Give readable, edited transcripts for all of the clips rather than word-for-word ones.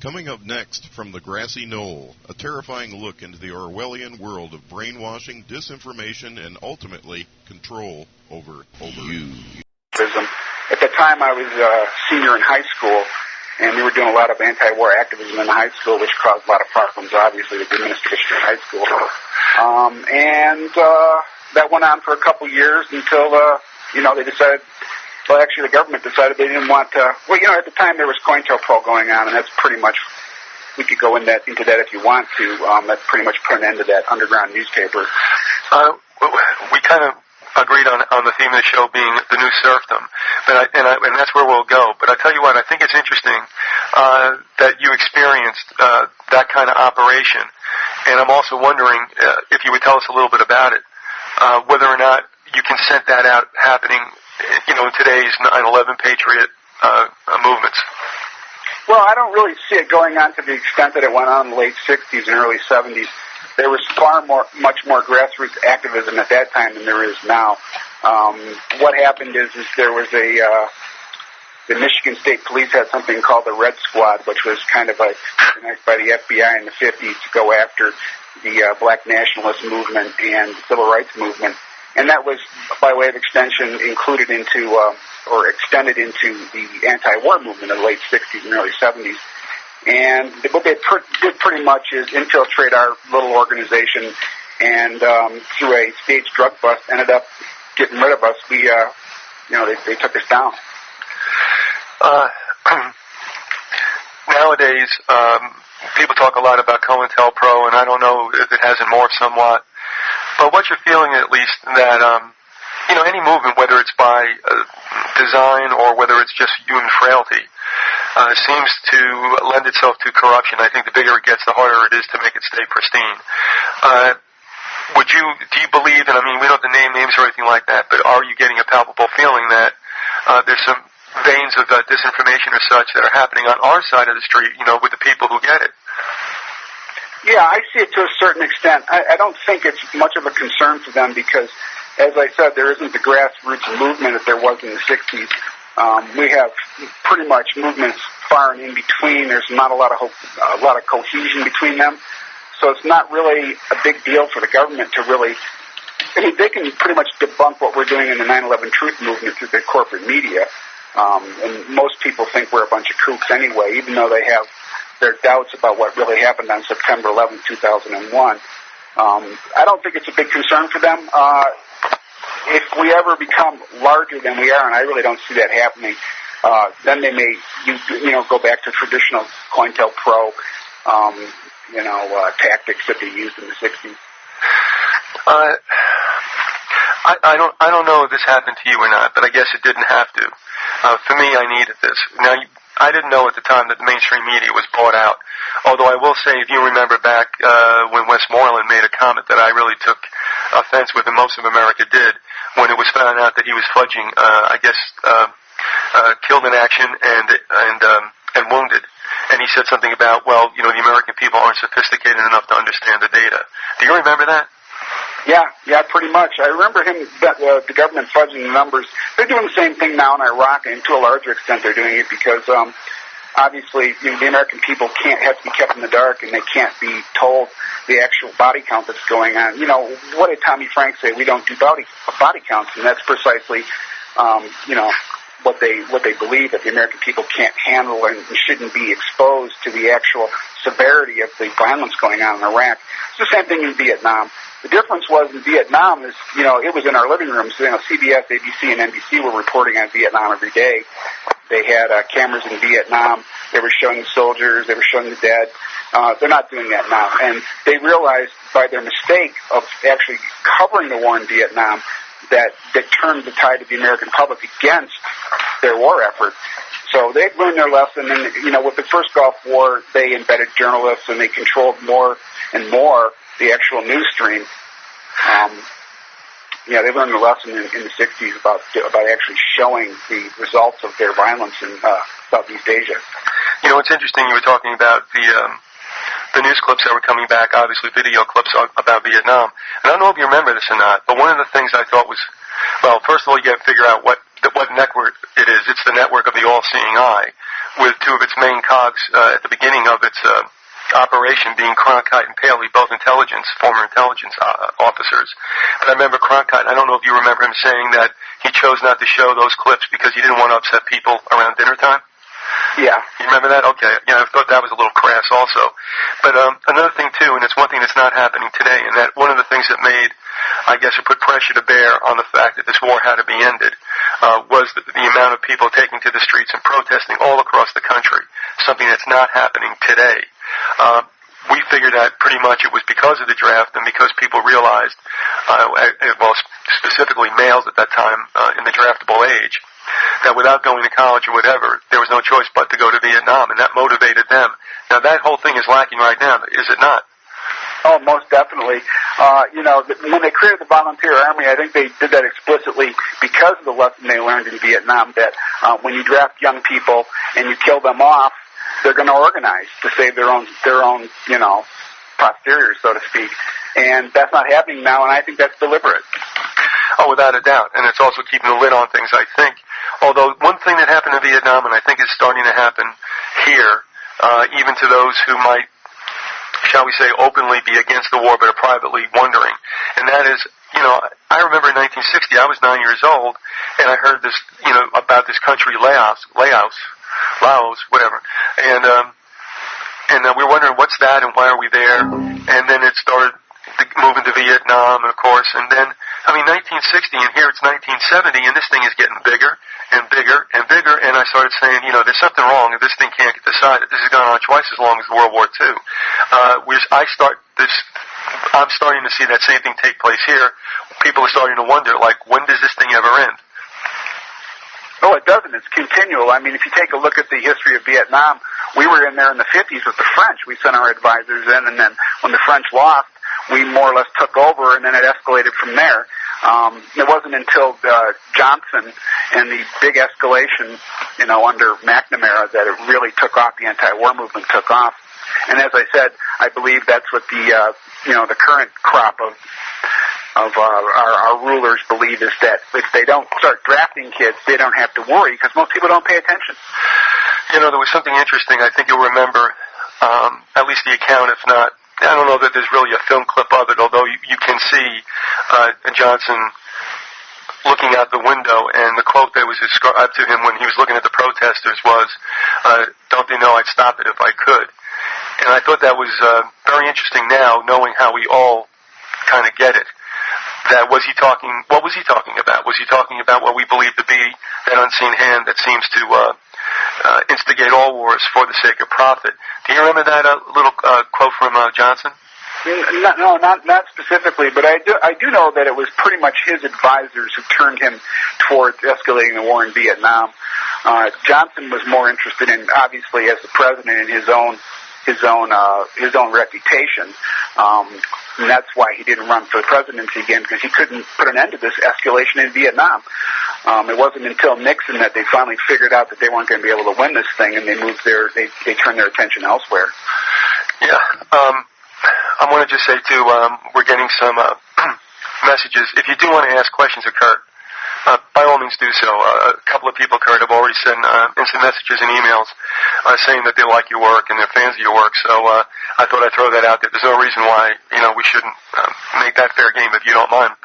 Coming up next from the Grassy Knoll, a terrifying look into the Orwellian world of brainwashing, disinformation, and ultimately control over you. At the time, I was a senior in high school, and we were doing a lot of anti-war activism in high school, which caused a lot of problems, obviously, with the administration in high school. That went on for a couple years until, they decided. Well, actually, the government decided they didn't want to. Well, at the time there was COINTELPRO going on, and that's pretty much. We could go into that if you want to. That pretty much put an end to that underground newspaper. We kind of agreed on the theme of the show being the new serfdom, and that's where we'll go. But I tell you what, I think it's interesting that you experienced that kind of operation, and I'm also wondering if you would tell us a little bit about it, whether or not you can scent that out happening. In today's 9/11 Patriot movements? Well, I don't really see it going on to the extent that it went on in the late 60s and early 70s. There was much more grassroots activism at that time than there is now. What happened is there was the Michigan State Police had something called the Red Squad, which was kind of organized by the FBI in the 50s to go after the black nationalist movement and the civil rights movement. And that was, by way of extension, included into or extended into the anti-war movement in the late 60s and early 70s. And what they did pretty much is infiltrate our little organization, and through a staged drug bust, ended up getting rid of us. They took us down. Nowadays, people talk a lot about COINTELPRO, and I don't know if it hasn't morphed somewhat. But what's your feeling, at least, that, any movement, whether it's by design or whether it's just human frailty, seems to lend itself to corruption. I think the bigger it gets, the harder it is to make it stay pristine. Do you believe, and we don't have to name names or anything like that, but are you getting a palpable feeling that there's some veins of disinformation or such that are happening on our side of the street, with the people who get it? Yeah, I see it to a certain extent. I don't think it's much of a concern for them because, as I said, there isn't the grassroots movement that there was in the 60s. We have pretty much movements far and in between. There's not a lot of cohesion between them. So it's not really a big deal for the government to really... they can pretty much debunk what we're doing in the 9/11 Truth movement through the corporate media. And most people think we're a bunch of kooks anyway, even though they have their doubts about what really happened on September 11, 2001. I don't think it's a big concern for them. If we ever become larger than we are, and I really don't see that happening, then they may go back to traditional COINTELPRO tactics that they used in the 60s. I don't know if this happened to you or not, but I guess it didn't have to. For me, I needed this. Now, I didn't know at the time that the mainstream media was bought out. Although I will say, if you remember back when Westmoreland made a comment that I really took offense with, and most of America did, when it was found out that he was fudging, killed in action and wounded. And he said something about, the American people aren't sophisticated enough to understand the data. Do you remember that? Yeah, pretty much. I remember the government fudging the numbers. They're doing the same thing now in Iraq, and to a larger extent they're doing it because obviously the American people have to be kept in the dark, and they can't be told the actual body count that's going on. What did Tommy Frank say? We don't do body counts, and that's precisely what they believe, that the American people can't handle and shouldn't be exposed to the actual severity of the violence going on in Iraq. It's the same thing in Vietnam. The difference was in Vietnam is, it was in our living rooms. CBS, ABC, and NBC were reporting on Vietnam every day. They had cameras in Vietnam. They were showing the soldiers. They were showing the dead. They're not doing that now. And they realized by their mistake of actually covering the war in Vietnam that turned the tide of the American public against their war effort. So they've learned their lesson. And, with the first Gulf War, they embedded journalists, and they controlled more and more the actual news stream. They learned the lesson in the 60s about actually showing the results of their violence in Southeast Asia. It's interesting you were talking about the news clips that were coming back, obviously video clips about Vietnam. And I don't know if you remember this or not, but one of the things I thought was, first of all, you got to figure out what network it is. It's the network of the all-seeing eye, with two of its main cogs at the beginning of its operation being Cronkite and Paley, both former intelligence officers. And I remember Cronkite, I don't know if you remember him saying that he chose not to show those clips because he didn't want to upset people around dinner time. Yeah. You remember that? Okay. Yeah, I thought that was a little crass also. But another thing, too, and it's one thing that's not happening today, and that one of the things that made, I guess, it put pressure to bear on the fact that this war had to be ended, was the amount of people taking to the streets and protesting all across the country, something that's not happening today. We figured that pretty much it was because of the draft and because people realized, well, specifically males at that time in the draftable age, that without going to college or whatever, there was no choice but to go to Vietnam, and that motivated them. Now, that whole thing is lacking right now, is it not? Oh, most definitely. When they created the volunteer army, I think they did that explicitly because of the lesson they learned in Vietnam, that when you draft young people and you kill them off, they're going to organize to save their own, posterior, so to speak. And that's not happening now, and I think that's deliberate. Oh, without a doubt. And it's also keeping a lid on things, I think. Although one thing that happened in Vietnam, and I think is starting to happen here, even to those who might, shall we say, openly be against the war but are privately wondering, and that is, I remember in 1960, I was 9 years old, and I heard this, about this country, Laos, whatever, and we were wondering what's that and why are we there, and then it started moving to Vietnam, and of course, and then, 1960, and here it's 1970, and this thing is getting bigger and bigger and bigger, and I started saying, there's something wrong, and this thing can't get decided. This has gone on twice as long as World War II. I'm starting to see that same thing take place here. People are starting to wonder, when does this thing ever end? No, it doesn't. It's continual. If you take a look at the history of Vietnam, we were in there in the 50s with the French. We sent our advisors in, and then when the French lost, we more or less took over, and then it escalated from there. It wasn't until Johnson and the big escalation, under McNamara that it really took off. The anti-war movement took off. And as I said, I believe that's what the current crop of our rulers believe, is that if they don't start drafting kids, they don't have to worry because most people don't pay attention. There was something interesting. I think you'll remember, at least the account, if not, I don't know that there's really a film clip of it, although you can see Johnson looking out the window, and the quote that was ascribed to him when he was looking at the protesters was, "Don't they know I'd stop it if I could?" And I thought that was very interesting now, knowing how we all kind of get it. What was he talking about? Was he talking about what we believe to be that unseen hand that seems to instigate all wars for the sake of profit? Do you remember that little quote from Johnson? No, not specifically, but I do know that it was pretty much his advisors who turned him towards escalating the war in Vietnam. Johnson was more interested in, obviously, as the president, in his own reputation. And that's why he didn't run for the presidency again, because he couldn't put an end to this escalation in Vietnam. It wasn't until Nixon that they finally figured out that they weren't going to be able to win this thing, and they turned their attention elsewhere. Yeah. I want to just say, too, we're getting some messages. If you do want to ask questions of Kurt, by all means do so. A couple of people, Kurt, have already sent instant messages and emails saying that they like your work and they're fans of your work. So I thought I'd throw that out there. There's no reason why we shouldn't make that fair game, if you don't mind.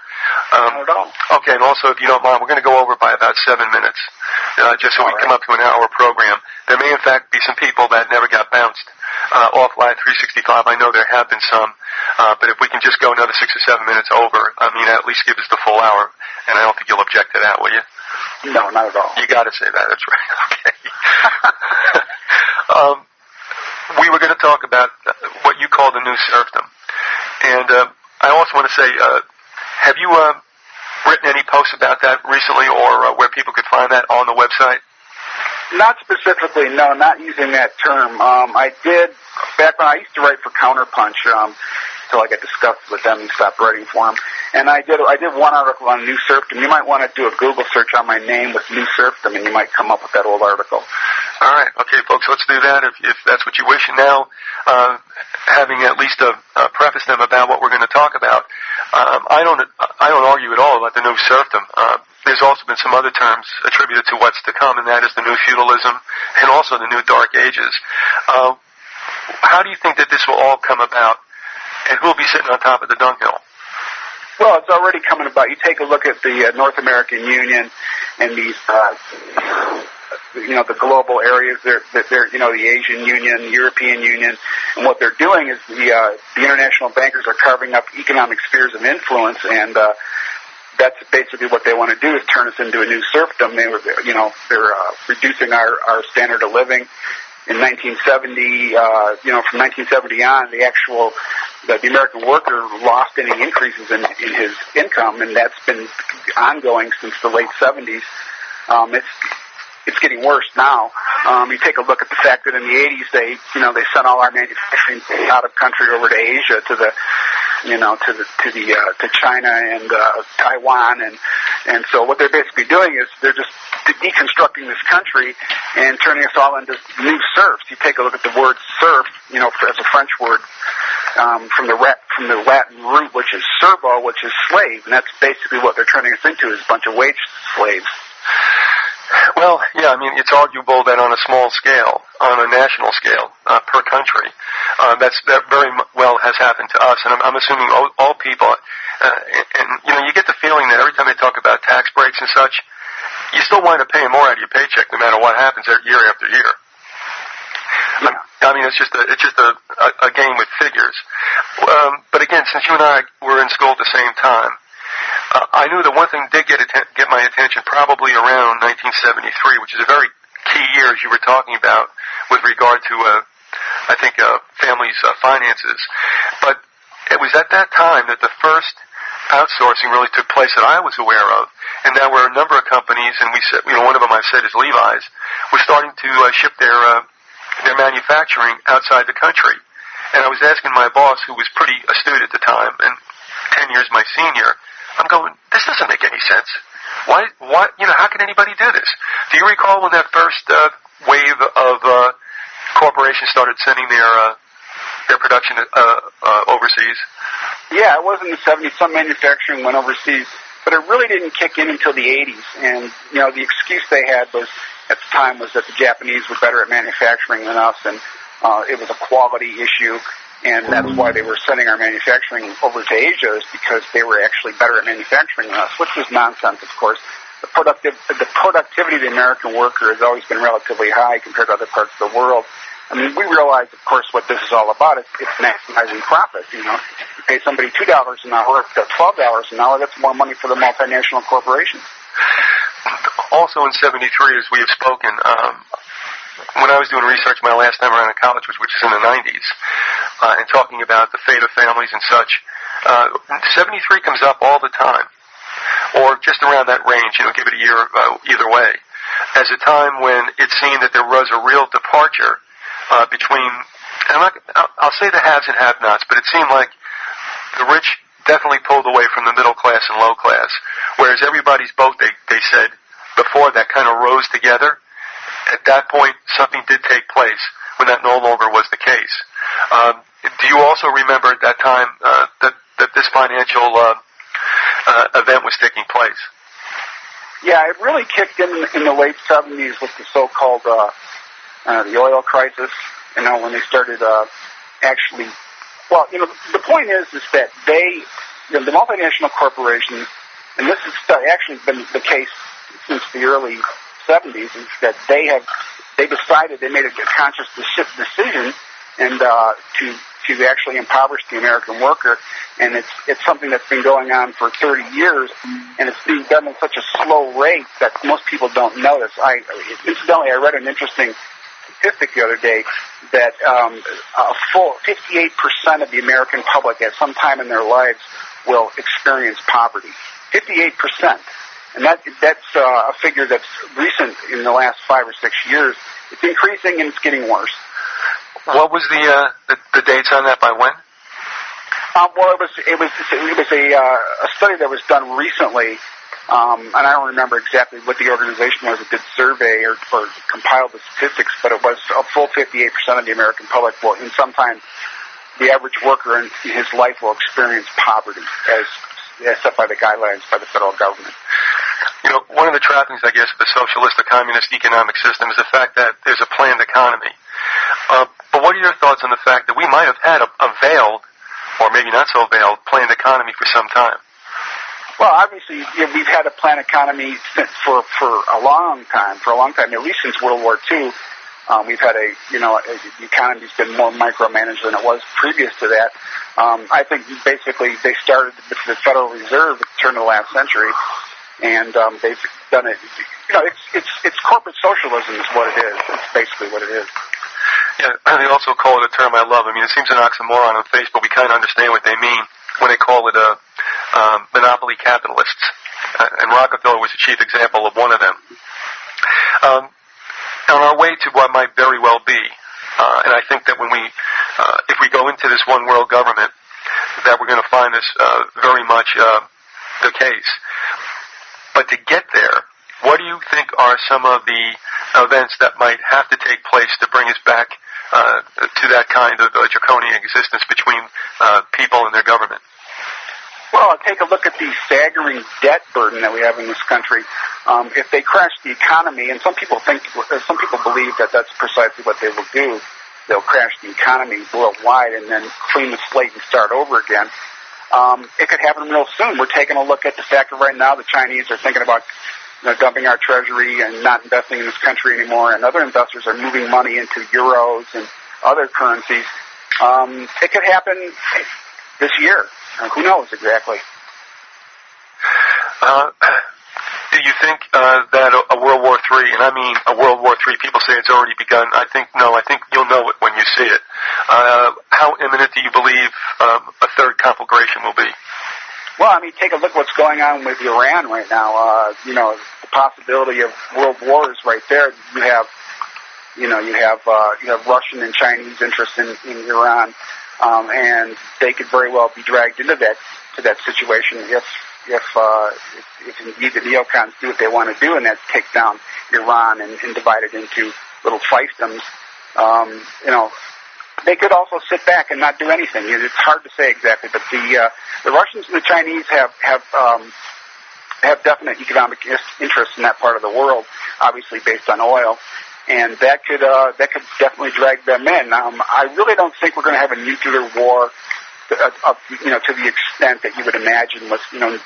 Not at all. Okay, and also, if you don't mind, we're going to go over by about 7 minutes, just so we come up to an hour program. There may, in fact, be some people that never got bounced off Live 365. I know there have been some, but if we can just go another 6 or 7 minutes over, at least give us the full hour, and I don't think you'll object to that, will you? No, not at all. You got to say that. That's right. Okay. We were going to talk about what you call the new serfdom, and I also want to say, have you written any posts about that recently, or where people could find that on the website? Not specifically, no, not using that term. I did, back when I used to write for Counterpunch, until I got disgusted with them and stopped writing for them. And I did one article on New Serfdom. You might want to do a Google search on my name with New Serfdom, and you might come up with that old article. All right. Okay, folks, let's do that if that's what you wish. And now, having at least prefaced them about what we're going to talk about, I don't argue at all about the new serfdom. there's also been some other terms attributed to what's to come, and that is the new feudalism and also the new dark ages. How do you think that this will all come about, and who will be sitting on top of the dunghill? Well, it's already coming about. You take a look at the North American Union and these, the global areas. They're, the Asian Union, the European Union, and what they're doing is the international bankers are carving up economic spheres of influence, and that's basically what they want to do, is turn us into a new serfdom. They're reducing our standard of living. In 1970, from 1970 on, the American worker lost any increases in his income, and that's been ongoing since the late 70s. It's getting worse now. You take a look at the fact that in the 80s they sent all our manufacturing out of country over to Asia, to China and Taiwan, and so what they're basically doing is they're just deconstructing this country and turning us all into new serfs. You take a look at the word serf, as a French word, from the Latin root, which is servo, which is slave, and that's basically what they're turning us into, is a bunch of wage slaves. Well, yeah, I mean, it's arguable that on a small scale, on a national scale, per country, that very well has happened to us, and I'm assuming all people, and you get the feeling that every time they talk about tax breaks and such, you still wind up paying more out of your paycheck no matter what happens year after year. Yeah. I mean, it's just a game with figures. But again, since you and I were in school at the same time, I knew that one thing did get my attention probably around 1973, which is a very key year, as you were talking about, with regard to, I think, families' finances. But it was at that time that the first outsourcing really took place that I was aware of, and there were a number of companies, and we said, one of them I've said is Levi's, was starting to ship their manufacturing outside the country. And I was asking my boss, who was pretty astute at the time, and 10 years my senior, I'm going, this doesn't make any sense. Why, how can anybody do this? Do you recall when that first wave of corporations started sending their production overseas? Yeah, it was in the 70s. Some manufacturing went overseas, but it really didn't kick in until the 80s. And, the excuse they had was, at the time, was that the Japanese were better at manufacturing than us, and it was a quality issue. And that's why they were sending our manufacturing over to Asia, is because they were actually better at manufacturing than us, which was nonsense, of course. The productivity of the American worker has always been relatively high compared to other parts of the world. I mean, we realize, of course, what this is all about. It's maximizing profit. You pay somebody $2 an hour, $12 an hour, that's more money for the multinational corporations. Also in 73, as we have spoken, when I was doing research my last time around in college, which is in the 90s, and talking about the fate of families and such, 73 comes up all the time, or just around that range, give it a year either way, as a time when it seemed that there was a real departure between, I'll say the haves and have-nots, but it seemed like the rich definitely pulled away from the middle class and low class, whereas everybody's boat, they said before, that kind of rose together. At that point, something did take place when that no longer was the case. Do you also remember at that time that this financial event was taking place? Yeah, it really kicked in the late 70s with the so-called the oil crisis. When they started actually. Well, the point is that they, the multinational corporations, and this has actually been the case since the early 70s, is that they decided, they made a conscious decision and to actually impoverish the American worker, and it's something that's been going on for 30 years, and it's being done at such a slow rate that most people don't notice. Incidentally, I read an interesting statistic the other day that a full 58% of the American public at some time in their lives will experience poverty. 58%. And that's a figure that's recent in the last 5 or 6 years. It's increasing and it's getting worse. What was the dates on that? By when? Well, it was a study that was done recently, and I don't remember exactly what the organization was that did survey or compiled the statistics, but it was a full 58% of the American public will, in some time, the average worker in his life will experience poverty as set by the guidelines by the federal government. One of the trappings, I guess, of the socialist or communist economic system is the fact that there's a planned economy. But what are your thoughts on the fact that we might have had a veiled, or maybe not so veiled, planned economy for some time? Well, obviously, we've had a planned economy for a long time, at least since World War II. We've had the economy's been more micromanaged than it was previous to that. I think basically they started with the Federal Reserve at the turn of the last century, and they've done it. It's corporate socialism is what it is. It's basically what it is. Yeah, and they also call it a term I love. I mean, it seems an oxymoron on face, but we kind of understand what they mean when they call it monopoly capitalists. And Rockefeller was the chief example of one of them. On our way to what might very well be, and I think that when if we go into this one world government, that we're going to find this very much the case. But to get there, what do you think are some of the events that might have to take place to bring us back to that kind of draconian existence between people and their government? Well, take a look at the staggering debt burden that we have in this country. If they crash the economy, and some people believe that that's precisely what they will do. They'll crash the economy worldwide and then clean the slate and start over again. It could happen real soon. We're taking a look at the fact that right now the Chinese are thinking about dumping our treasury and not investing in this country anymore, and other investors are moving money into euros and other currencies. It could happen this year. Who knows exactly? Do you think that a World War III, and I mean a World War III, people say it's already begun. I think you'll know it when you see it. How imminent do you believe a third conflagration will be? Well, I mean, take a look at what's going on with Iran right now. The possibility of world wars right there. You have Russian and Chinese interests in Iran, and they could very well be dragged into that situation if indeed the neocons do what they want to do, and that's take down Iran and divide it into little fiefdoms. They could also sit back and not do anything. It's hard to say exactly, but the Russians and the Chinese have definite economic interests in that part of the world, obviously based on oil, and that could definitely drag them in. I really don't think we're going to have a nuclear war to the extent that you would imagine with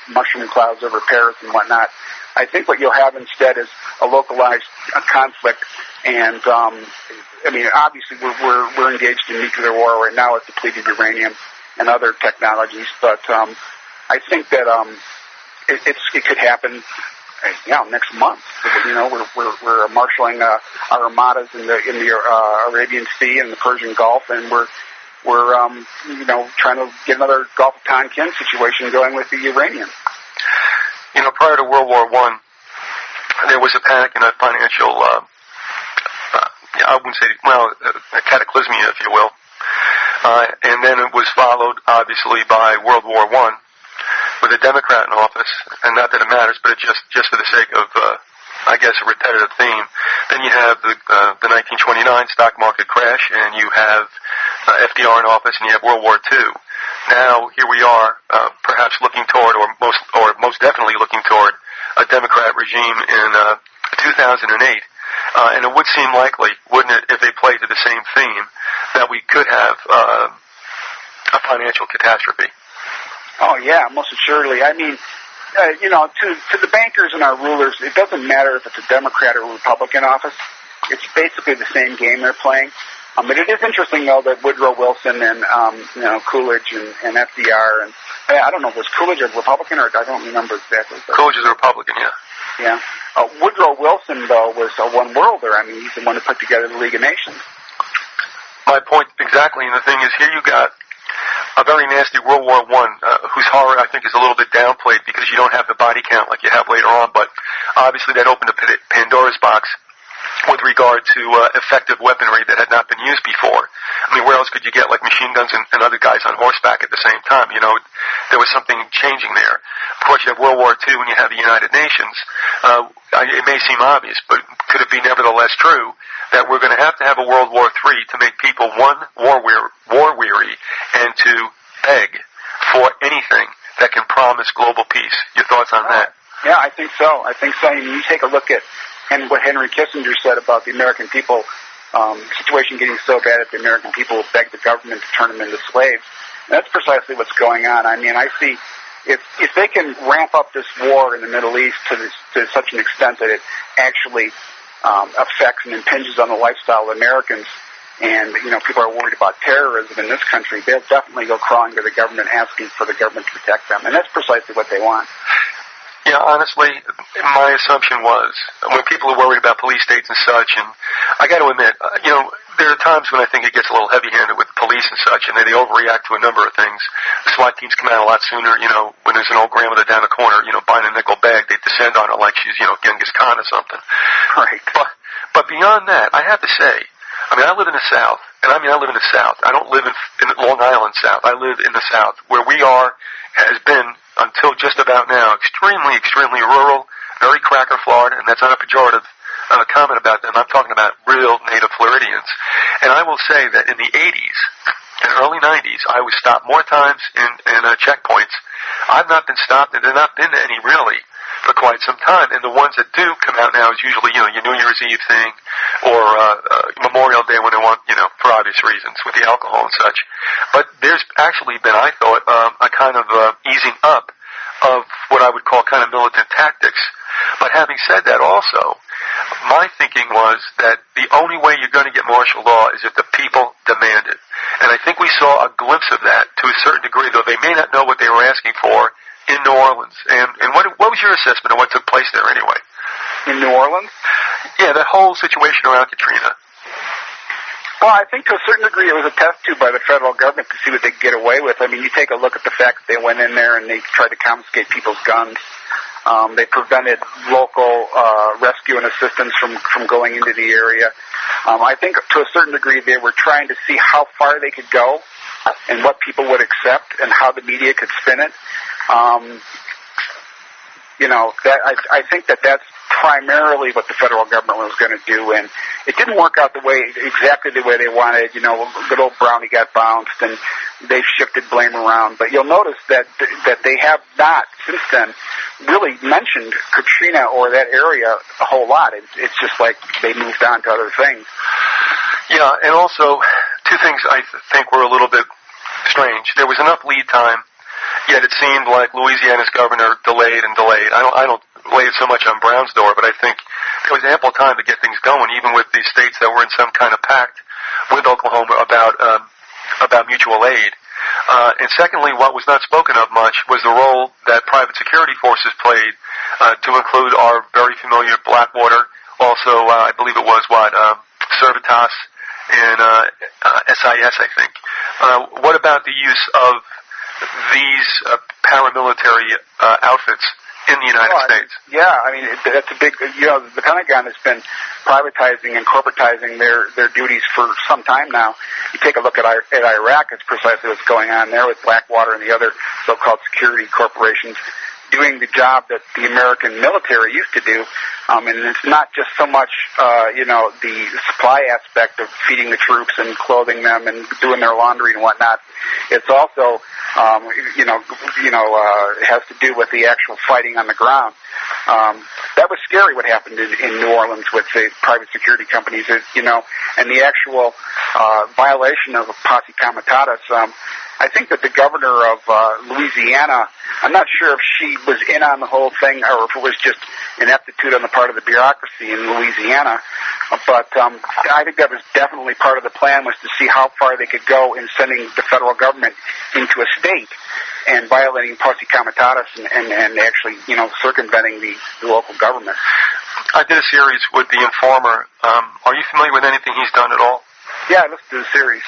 mushroom clouds over Paris and whatnot. I think what you'll have instead is a localized conflict, and obviously we're engaged in nuclear war right now with depleted uranium and other technologies, but I think that it could happen next month. We're marshaling our armadas in the Arabian Sea and the Persian Gulf, and we're trying to get another Gulf of Tonkin situation going with the uranium. Prior to World War I, there was a panic and a financial, I wouldn't say, a cataclysmia, if you will. And then it was followed, obviously, by World War I with a Democrat in office, and not that it matters, but just for the sake of, I guess, a repetitive theme. Then you have the 1929 stock market crash, and you have FDR in office, and you have World War II. Now, here we are, perhaps looking toward, or most definitely looking toward, a Democrat regime in 2008. And it would seem likely, wouldn't it, if they played to the same theme, that we could have a financial catastrophe? Oh, yeah, most assuredly. I mean, to the bankers and our rulers, it doesn't matter if it's a Democrat or Republican office. It's basically the same game they're playing. But it is interesting, though, that Woodrow Wilson and Coolidge and FDR, and I don't know, was Coolidge a Republican, or I don't remember exactly. Coolidge is a Republican, yeah. Yeah. Woodrow Wilson, though, was a one-worlder. I mean, he's the one who put together the League of Nations. My point exactly, and the thing is, here you got a very nasty World War I, whose horror I think is a little bit downplayed because you don't have the body count like you have later on, but obviously that opened a Pandora's box with regard to effective weaponry that had not been used before. I mean, where else could you get like machine guns and other guys on horseback at the same time? There was something changing there. Of course, you have World War II and you have the United Nations. It may seem obvious, but could it be nevertheless true that we're going to have a World War III to make people, one, war weary, and to beg for anything that can promise global peace? Your thoughts on that? Yeah, I think so. I mean, you take a look at and what Henry Kissinger said about the American people, situation getting so bad that the American people will beg the government to turn them into slaves. And that's precisely what's going on. I mean, I see if they can ramp up this war in the Middle East to such an extent that it actually affects and impinges on the lifestyle of Americans, and, you know, people are worried about terrorism in this country, they'll definitely go crawling to the government asking for the government to protect them. And that's precisely what they want. Yeah, honestly, my assumption was, when people are worried about police states and such, and I got to admit, you know, there are times when I think it gets a little heavy-handed with police and such, and they overreact to a number of things. The SWAT teams come out a lot sooner, you know, when there's an old grandmother down the corner, you know, buying a nickel bag, they descend on her like she's, you know, Genghis Khan or something. Right. But beyond that, I have to say, I mean, I live in the South, and I live in the South. I don't live in Long Island South. I live in the South, where we has been, until just about now, extremely, extremely rural, very cracker Florida, and that's not a pejorative comment about them. I'm talking about real native Floridians. And I will say that in the 80s and early 90s, I was stopped more times in checkpoints. I've not been stopped, and there have not been any really for quite some time. And the ones that do come out now is usually, you know, your New Year's Eve thing or Memorial Day when they want, you know, for obvious reasons with the alcohol and such. But there's actually been, I thought, a kind of easing up of what I would call kind of militant tactics. But having said that also, my thinking was that the only way you're going to get martial law is if the people demand it. And I think we saw a glimpse of that to a certain degree, though they may not know what they were asking for in New Orleans. And what was your assessment of what took place there anyway? In New Orleans? Yeah, that whole situation around Katrina. Well, I think to a certain degree it was a test tube by the federal government to see what they could get away with. I mean, you take a look at the fact that they went in there and they tried to confiscate people's guns. They prevented local rescue and assistance from going into the area. I think to a certain degree they were trying to see how far they could go and what people would accept and how the media could spin it. You know, that I think that's primarily what the federal government was going to do, and it didn't work out exactly the way they wanted. You know, good old Brownie got bounced, and they've shifted blame around. But you'll notice that they have not, since then, really mentioned Katrina or that area a whole lot. It's just like they moved on to other things. Yeah, and also, two things I think were a little bit strange. There was enough lead time, yet it seemed like Louisiana's governor delayed and delayed. I don't lay it so much on Brown's door, but I think there was ample time to get things going, even with these states that were in some kind of pact with Oklahoma about mutual aid. And secondly, what was not spoken of much was the role that private security forces played, to include our very familiar Blackwater, also I believe it was Serfdom and SIS, I think. What about the use of these paramilitary outfits in the United States? Yeah, I mean, that's a big, you know, the Pentagon has been privatizing and corporatizing their duties for some time now. You take a look at Iraq, it's precisely what's going on there with Blackwater and the other so-called security corporations doing the job that the American military used to do. And it's not just so much, you know, the supply aspect of feeding the troops and clothing them and doing their laundry and whatnot. It's also, it has to do with the actual fighting on the ground. That was scary what happened in New Orleans with the private security companies, you know, and the actual violation of posse comitatus. I think that the governor of Louisiana, I'm not sure if she was in on the whole thing or if it was just ineptitude on the part of the bureaucracy in Louisiana, but I think that was definitely part of the plan, was to see how far they could go in sending the federal government into a state and violating posse comitatus and actually, you know, circumventing the local government. I did a series with The Informer. Are you familiar with anything he's done at all? Yeah, I listened to the series.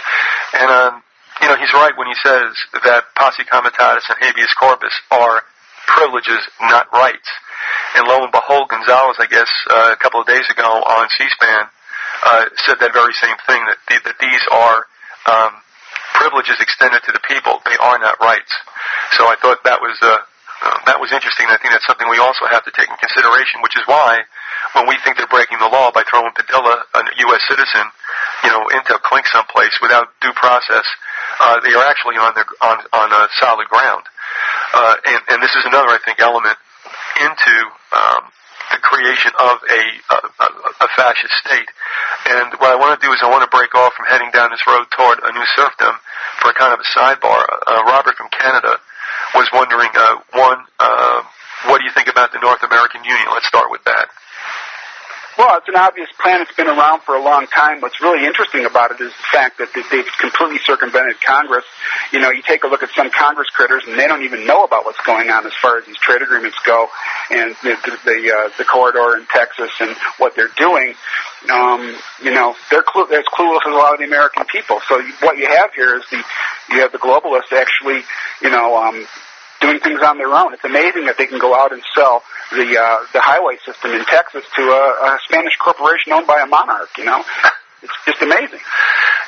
And, you know, he's right when he says that posse comitatus and habeas corpus are privileges, not rights. And lo and behold, Gonzalez, I guess, a couple of days ago on C-SPAN, said that very same thing, that these are privileges extended to the people. They are not rights. So I thought that was interesting. I think that's something we also have to take in consideration, which is why when we think they're breaking the law by throwing Padilla, a U.S. citizen, you know, into a clink someplace without due process, they are actually on solid ground. And this is another, I think, element into the creation of a fascist state. And what I want to do is I want to break off from heading down this road toward a new serfdom for a kind of a sidebar. Robert from Canada was wondering, what do you think about the North American Union? Let's start with that. Well, it's an obvious plan. It's been around for a long time. What's really interesting about it is the fact that they've completely circumvented Congress. You know, you take a look at some Congress critters, and they don't even know about what's going on as far as these trade agreements go, and the corridor in Texas and what they're doing. You know, they're as clueless as a lot of the American people. So what you have here is you have the globalists actually, doing things on their own. It's amazing that they can go out and sell the highway system in Texas to a Spanish corporation owned by a monarch, you know. It's just amazing.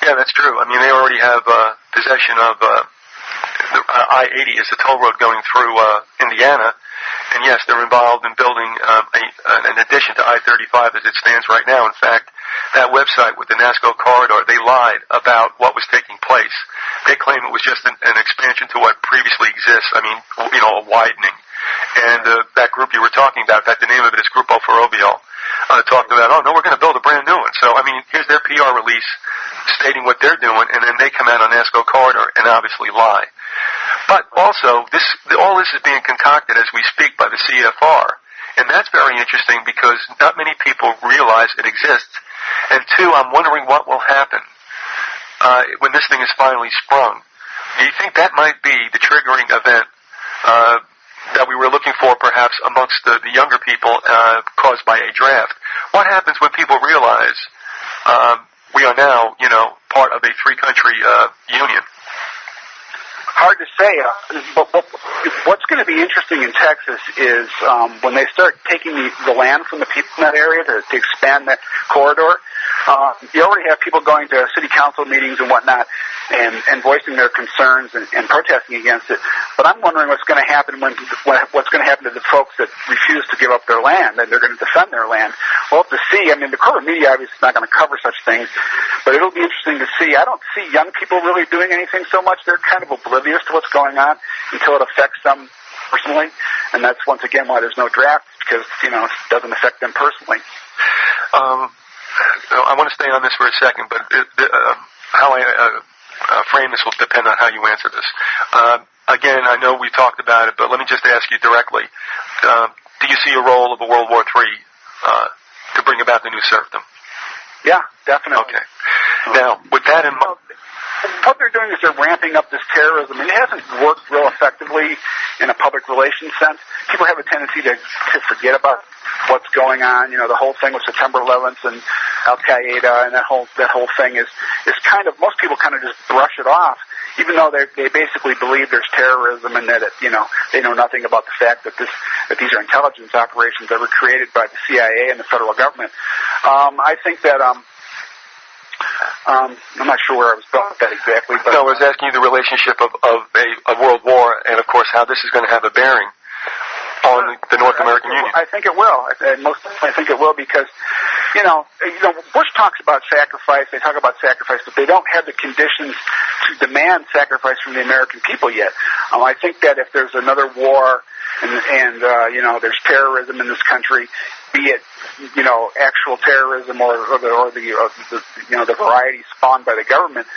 Yeah, that's true. I mean, they already have possession of the I-80 is the toll road going through Indiana. And yes, they're involved in building an addition to I-35 as it stands right now. In fact, that website with the NASCO corridor, they lied about what was taking place. They claim it was just an expansion to what previously exists. I mean, a widening. And that group you were talking about, in fact, the name of it is Grupo Ferrovial, talked about, oh, no, we're going to build a brand new one. So, I mean, here's their PR release stating what they're doing, and then they come out on NASCO corridor and obviously lie. But also, all this is being concocted as we speak by the CFR. And that's very interesting because not many people realize it exists. And two, I'm wondering what will happen when this thing is finally sprung. Do you think that might be the triggering event that we were looking for perhaps amongst the younger people caused by a draft? What happens when people realize we are now, part of a three-country union? Hard to say, but what's going to be interesting in Texas is when they start taking the land from the people in that area to expand that corridor. You already have people going to city council meetings and whatnot and voicing their concerns and protesting against it. But I'm wondering what's going to happen what's going to happen to the folks that refuse to give up their land and they're going to defend their land. We'll have to see. I mean, the corporate media obviously is not going to cover such things, but it'll be interesting to see. I don't see young people really doing anything so much. They're kind of oblivious to what's going on until it affects them personally, and that's once again why there's no draft, because it doesn't affect them personally. I want to stay on this for a second, but how I frame this will depend on how you answer this. Again, I know we talked about it, but let me just ask you directly. Do you see a role of a World War III to bring about the new serfdom? Yeah, definitely. Okay. Now, with that in mind... What they're doing is they're ramping up this terrorism, and it hasn't worked real effectively in a public relations sense. People have a tendency to forget about what's going on. The whole thing with September 11th and Al-Qaeda and that whole thing is kind of, most people kind of just brush it off, even though they basically believe there's terrorism and that they know nothing about the fact that these are intelligence operations that were created by the CIA and the federal government. I think that I'm not sure where I was going with that exactly. But no, I was asking you the relationship of a world war and, of course, how this is going to have a bearing on the North American Union. I think it will. I think it will because, Bush talks about sacrifice. They talk about sacrifice, but they don't have the conditions to demand sacrifice from the American people yet. I think that if there's another war and there's terrorism in this country, be it actual terrorism or the variety spawned by the government,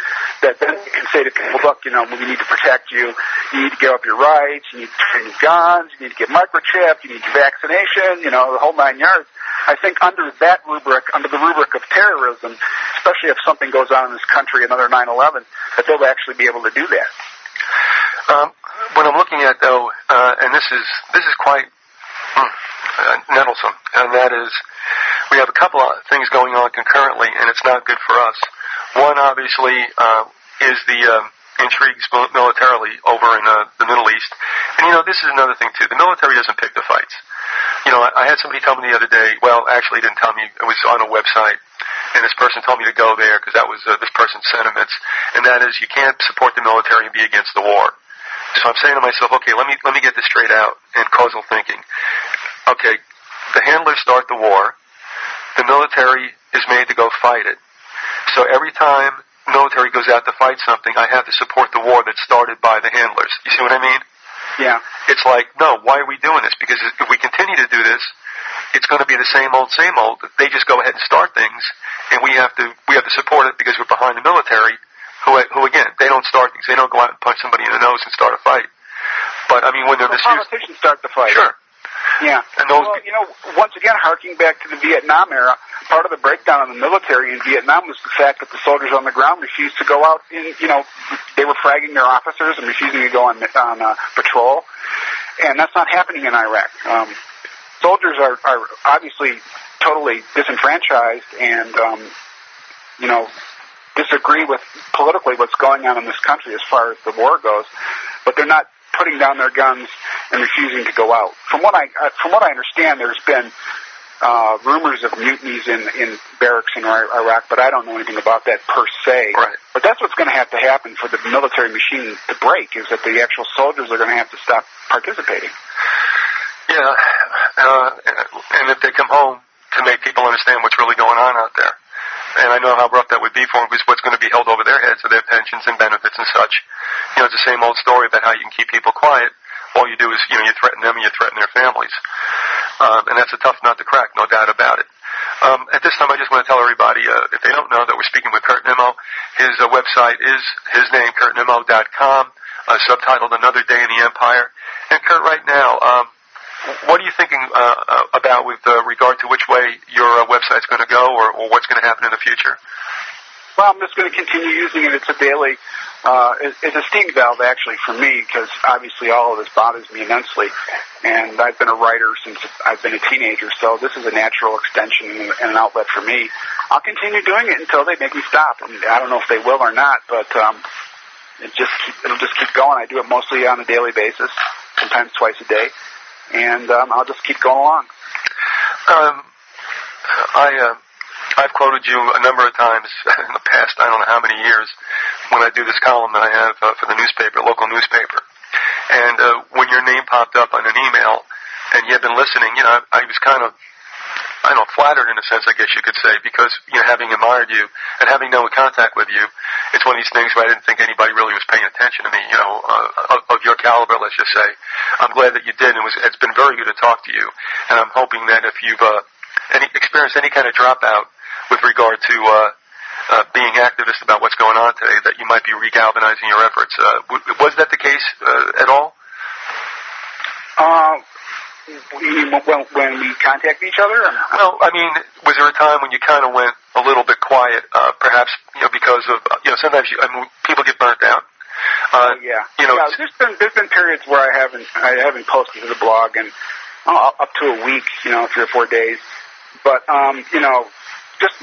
that then you can say to people, look, we need to protect you. You need to give up your rights. You need to turn your guns. You need to get microchipped. You need your vaccination. The whole 9 yards. I think under the rubric of terrorism, especially if something goes on in this country, another 9/11, that they'll actually be able to do that. What I'm looking at, though, and this is quite nettlesome, and that is we have a couple of things going on concurrently, and it's not good for us. One, obviously, is the intrigues militarily over in the Middle East. And, this is another thing, too. The military doesn't pick the fights. I had somebody tell me the other day, well, actually he didn't tell me, it was on a website, and this person told me to go there because that was this person's sentiments, and that is you can't support the military and be against the war. So I'm saying to myself, okay, let me get this straight out in causal thinking. Okay, the handlers start the war. The military is made to go fight it. So every time the military goes out to fight something, I have to support the war that started by the handlers. You see what I mean? Yeah. It's like, no, why are we doing this? Because if we continue to do this, it's going to be the same old, same old. They just go ahead and start things, and we have to support it because we're behind the military, who again, they don't start things. They don't go out and punch somebody in the nose and start a fight. But I mean, when they're misused, politicians start the fight. Sure. Yeah. And those, well, once again, harking back to the Vietnam era, part of the breakdown in the military in Vietnam was the fact that the soldiers on the ground refused to go out in, they were fragging their officers and refusing to go on patrol. And that's not happening in Iraq. Soldiers are obviously totally disenfranchised and, disagree with politically what's going on in this country as far as the war goes, but they're not putting down their guns and refusing to go out. From what I understand, there's been rumors of mutinies in barracks in Iraq, but I don't know anything about that per se. Right. But that's what's going to have to happen for the military machine to break, is that the actual soldiers are going to have to stop participating. Yeah, and if they come home to make people understand what's really going on out there. And I know how rough that would be for them, because what's going to be held over their heads are their pensions and benefits and such. It's the same old story about how you can keep people quiet. All you do is, you threaten them and you threaten their families. And that's a tough nut to crack, no doubt about it. At this time, I just want to tell everybody, if they don't know, that we're speaking with Kurt Nimmo. His website is his name, KurtNimmo.com, subtitled Another Day in the Empire. And Kurt, right now, what are you thinking about with regard to which way your website's going to go, or what's going to happen in the future? Well, I'm just going to continue using it. It's a daily, it's a steam valve actually for me, because obviously all of this bothers me immensely. And I've been a writer since I've been a teenager, so this is a natural extension and an outlet for me. I'll continue doing it until they make me stop. And I don't know if they will or not, but it'll just keep going. I do it mostly on a daily basis, sometimes twice a day. And I'll just keep going along. I've quoted you a number of times in the past, I don't know how many years, when I do this column that I have for the newspaper, local newspaper. And when your name popped up on an email and you had been listening, I was kind of, flattered in a sense, I guess you could say, because, having admired you and having no contact with you, it's one of these things where I didn't think anybody really was paying attention to me, of your caliber, let's just say. I'm glad that you did, and it's been very good to talk to you, and I'm hoping that if you've experienced any kind of dropout with regard to being activist about what's going on today, that you might be regalvanizing your efforts. Was that the case at all? When we contact each other? Well, I mean, was there a time when you kind of went a little bit quiet, perhaps, because of, sometimes people get burnt out. There's been periods where I haven't posted to the blog, and up to a week, 3 or 4 days. But just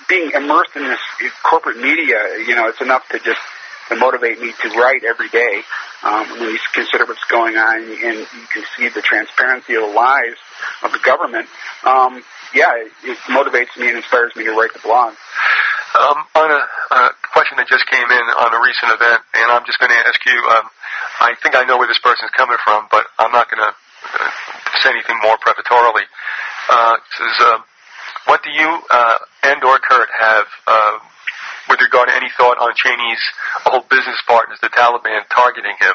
being immersed in this corporate media, it's enough to motivate me to write every day. When you consider what's going on and you can see the transparency of the lies of the government, it motivates me and inspires me to write the blog. On a question that just came in on a recent event, and I'm just going to ask you, I think I know where this person's coming from, but I'm not going to say anything more preparatorily. It says, what do you and or Kurt have with regard to any thought on Cheney's old business partners, the Taliban, targeting him?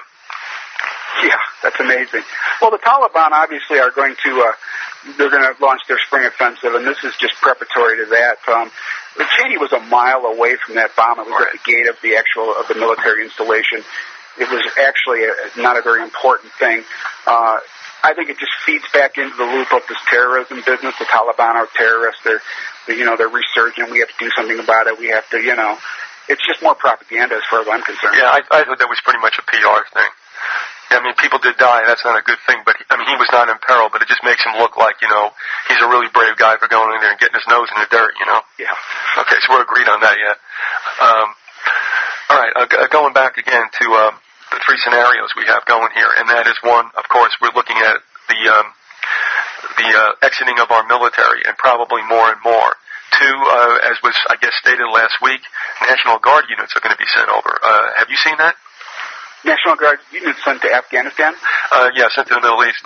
Yeah, that's amazing. Well, the Taliban obviously are going to they're going to launch their spring offensive, and this is just preparatory to that. Cheney was a mile away from that bomb. It was right at the gate of the military installation. It was actually not a very important thing. I think it just feeds back into the loop of this terrorism business. The Taliban are terrorists. They're resurgent. We have to do something about it. We have to, it's just more propaganda as far as I'm concerned. Yeah, I thought that was pretty much a PR thing. I mean, people did die. That's not a good thing. But, he was not in peril, but it just makes him look like, he's a really brave guy for going in there and getting his nose in the dirt, Yeah. Okay, so we're agreed on that, yeah. All right, going back again to the 3 scenarios we have going here, and that is one, of course, we're looking at the exiting of our military, and probably more and more. 2, as was, I guess, stated last week, National Guard units are going to be sent over. Have you seen that? National Guard units sent to Afghanistan? Yeah, sent to the Middle East.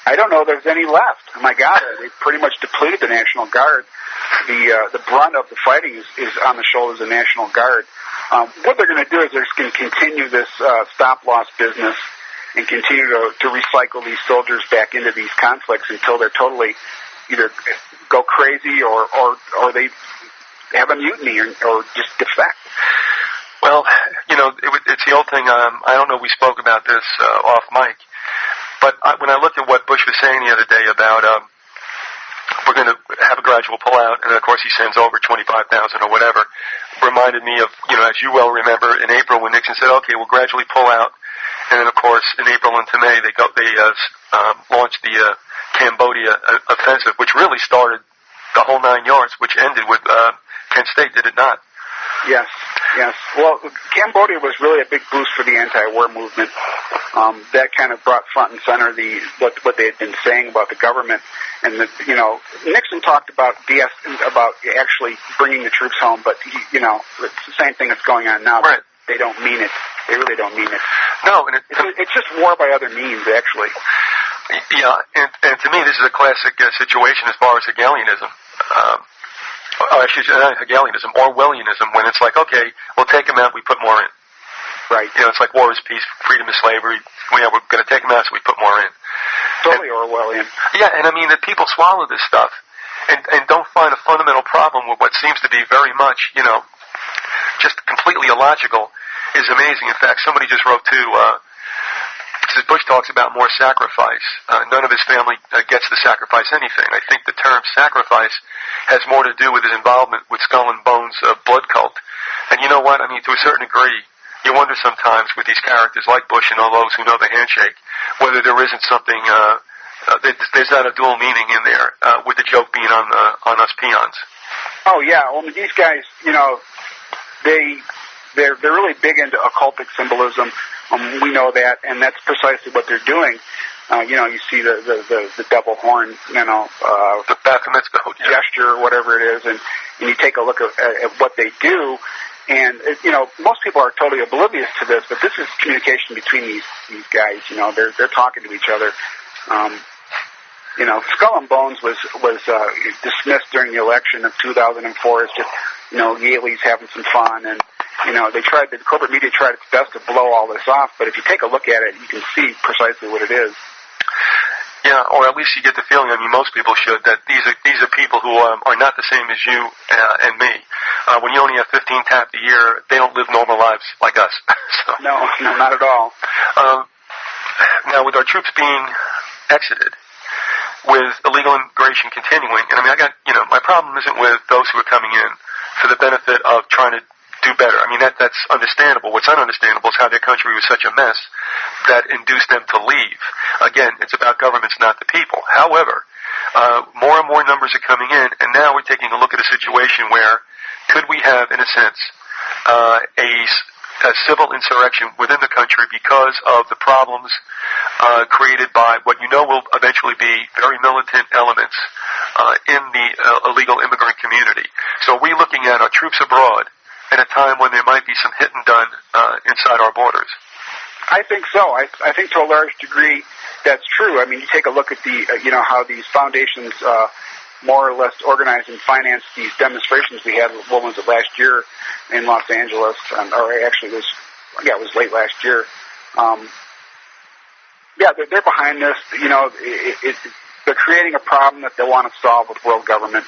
I don't know there's any left. Oh my God, they pretty much depleted the National Guard. The brunt of the fighting is on the shoulders of the National Guard. What they're going to do is they're just going to continue this stop-loss business and continue to recycle these soldiers back into these conflicts until they're totally either go crazy or they have a mutiny or just defect. Well, it's the old thing. I don't know if we spoke about this off mic, but when I looked at what Bush was saying the other day about we're going to have a gradual pullout, and of course he sends over 25,000 or whatever, reminded me of, as you well remember, in April when Nixon said, okay, we'll gradually pull out, and then of course in April into May they launched the Cambodia offensive, which really started the whole 9 yards, which ended with Kent State, did it not? Yes. Well, Cambodia was really a big boost for the anti-war movement. That kind of brought front and center what they had been saying about the government, and Nixon talked about actually bringing the troops home, but it's the same thing that's going on now. Right. They don't mean it. They really don't mean it. No, and it's just war by other means, actually. Yeah, and to me, this is a classic situation as far as Hegelianism. I should say not Hegelianism, Orwellianism, when it's like, okay, we'll take them out, we put more in. Right. It's like war is peace, freedom is slavery. We're going to take them out, so we put more in. Totally Orwellian. Yeah, and I mean that people swallow this stuff and don't find a fundamental problem with what seems to be very much, just completely illogical is amazing. In fact, somebody just wrote too, says Bush talks about more sacrifice. None of his family gets to sacrifice anything. I think the term sacrifice has more to do with his involvement with Skull and Bones' blood cult. And you know what? I mean, to a certain degree, you wonder sometimes with these characters like Bush and all those who know the handshake, whether there isn't something, there's not a dual meaning in there, with the joke being on us peons. Oh, yeah. Well, these guys, they're really big into occultic symbolism. We know that, and that's precisely what they're doing. You see the double horn, the Baphomet's goat gesture or whatever it is, and you take a look at what they do, and most people are totally oblivious to this, but this is communication between these guys. They're talking to each other. Skull and Bones was dismissed during the election of 2004 as just Yale's having some fun, and the corporate media tried its best to blow all this off, but if you take a look at it, you can see precisely what it is. Yeah, or at least you get the feeling, most people should, that these are people who are not the same as you and me. When you only have 15 tapped a year, they don't live normal lives like us. So. No, not at all. Now, with our troops being exited, with illegal immigration continuing, and my problem isn't with those who are coming in for the benefit of trying to do better. That's understandable. What's ununderstandable is how their country was such a mess that induced them to leave. Again, it's about governments, not the people. However, more and more numbers are coming in, and now we're taking a look at a situation where could we have, in a sense, a civil insurrection within the country because of the problems created by what will eventually be very militant elements in the illegal immigrant community. So are we looking at our troops abroad at a time when there might be some hit and done inside our borders? I think so. I think to a large degree that's true. You take a look at how these foundations more or less organized and financed these demonstrations we had. What was it, last year in Los Angeles? Or actually, it was late last year. They're behind this. They're creating a problem that they want to solve with world government.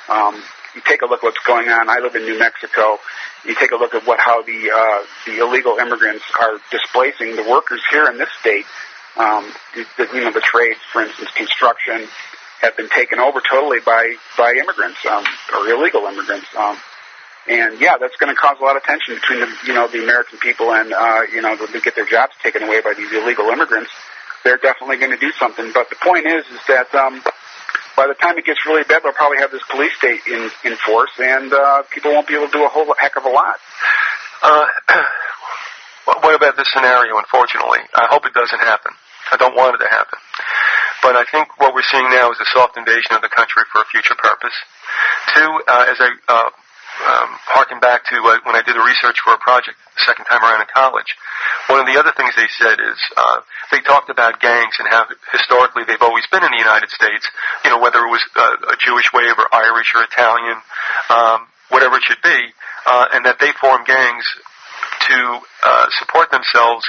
You take a look at what's going on. I live in New Mexico. You take a look at how the illegal immigrants are displacing the workers here in this state. The trades, for instance, construction, have been taken over totally by immigrants or illegal immigrants. That's going to cause a lot of tension between the American people and they get their jobs taken away by these illegal immigrants. They're definitely going to do something. But the point is that by the time it gets really bad, they'll probably have this police state in force, and people won't be able to do a whole heck of a lot. What about this scenario, unfortunately? I hope it doesn't happen. I don't want it to happen. But I think what we're seeing now is a soft invasion of the country for a future purpose. Two, as I harken back to when I did the research for a project the second time around in college, one of the other things they said is they talked about gangs and how historically they've always been in the United States, whether it was a Jewish wave or Irish or Italian, whatever it should be, and that they form gangs to support themselves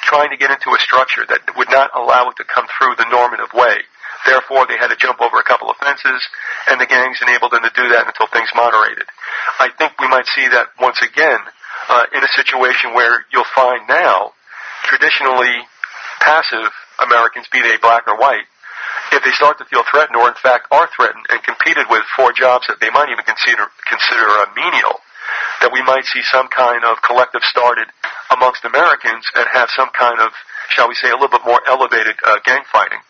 trying to get into a structure that would not allow it to come through the normative way. Therefore, they had to jump over a couple of fences, and the gangs enabled them to do that until things moderated. I think we might see that once again in a situation where you'll find now traditionally passive Americans, be they black or white, if they start to feel threatened or in fact are threatened and competed with for jobs that they might even consider menial, that we might see some kind of collective started amongst Americans and have some kind of, shall we say, a little bit more elevated gang fighting.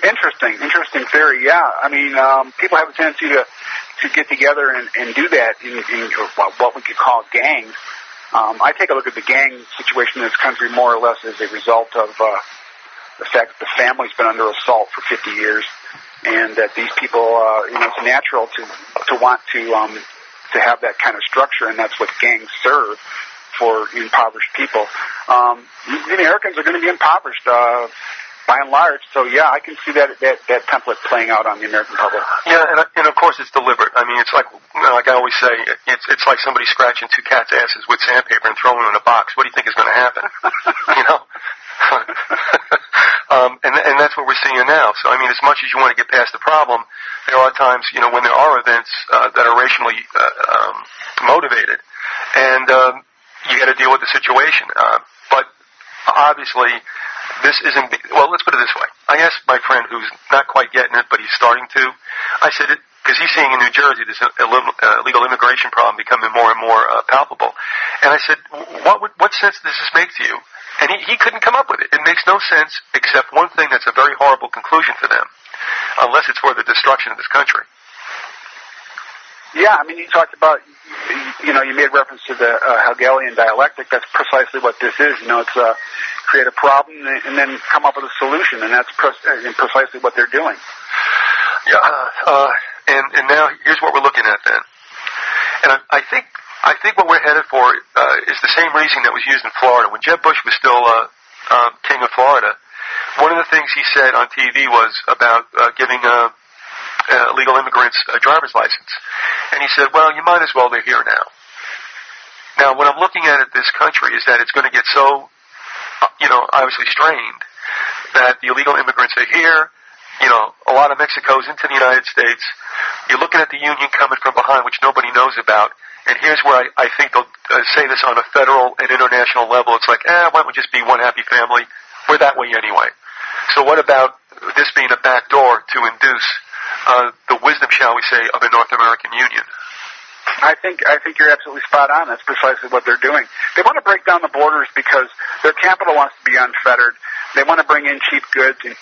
Interesting theory. Yeah, I mean, people have a tendency to get together and do that in what we could call gangs. I take a look at the gang situation in this country more or less as a result of the fact that the family's been under assault for 50 years, and that these people, it's natural to want to have that kind of structure, and that's what gangs serve for impoverished people. The Americans are going to be impoverished by and large, so yeah, I can see that template playing out on the American public. Yeah, and of course it's deliberate. I mean, it's like I always say, it's like somebody scratching two cats' asses with sandpaper and throwing them in a box. What do you think is going to happen? And that's what we're seeing now. So I mean, as much as you want to get past the problem, there are times when there are events that are racially motivated, and you got to deal with the situation. But obviously, this isn't, well, let's put it this way. I asked my friend who's not quite getting it, but he's starting to, I said, because he's seeing in New Jersey this illegal immigration problem becoming more and more palpable. And I said, what sense does this make to you? And he couldn't come up with it. It makes no sense except one thing, that's a very horrible conclusion for them, unless it's for the destruction of this country. Yeah, I mean, you talked about, you made reference to the Hegelian dialectic. That's precisely what this is. It's create a problem and then come up with a solution, and that's precisely what they're doing. Yeah, and now here's what we're looking at then. And I think what we're headed for is the same reasoning that was used in Florida. When Jeb Bush was still king of Florida, one of the things he said on TV was about giving illegal immigrants a driver's license. And he said, well, you might as well, they're here now. Now, what I'm looking at this country is that it's going to get so, obviously strained that the illegal immigrants are here. A lot of Mexico's into the United States. You're looking at the Union coming from behind, which nobody knows about. And here's where I think they'll say this on a federal and international level. It's like, why don't we just be one happy family? We're that way anyway. So what about this being a backdoor to induce the wisdom, shall we say, of a North American Union? I think you're absolutely spot on. That's precisely what they're doing. They want to break down the borders because their capital wants to be unfettered. They want to bring in cheap goods and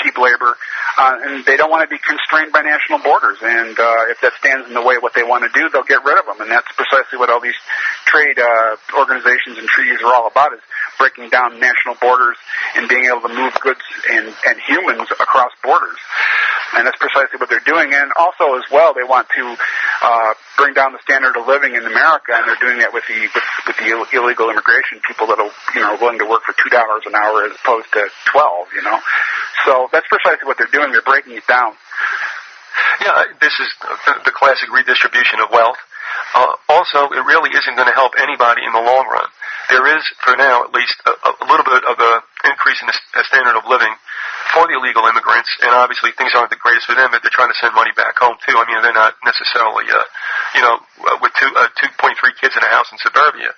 cheap labor, and they don't want to be constrained by national borders. And if that stands in the way of what they want to do, they'll get rid of them. And that's precisely what all these trade organizations and treaties are all about: is breaking down national borders and being able to move goods and humans across borders. And that's precisely what they're doing. And also, as well, they want to bring down the standard of living in America, and they're doing that with the illegal immigration people that are willing to work for $2 an hour as opposed to 12. So that's precisely what they're doing. They're breaking it down. Yeah, this is the classic redistribution of wealth. Also, it really isn't going to help anybody in the long run. There is, for now at least, a little bit of an increase in the standard of living for the illegal immigrants, and obviously things aren't the greatest for them, but they're trying to send money back home too. I mean, they're not necessarily, with 2.3 kids in a house in suburbia.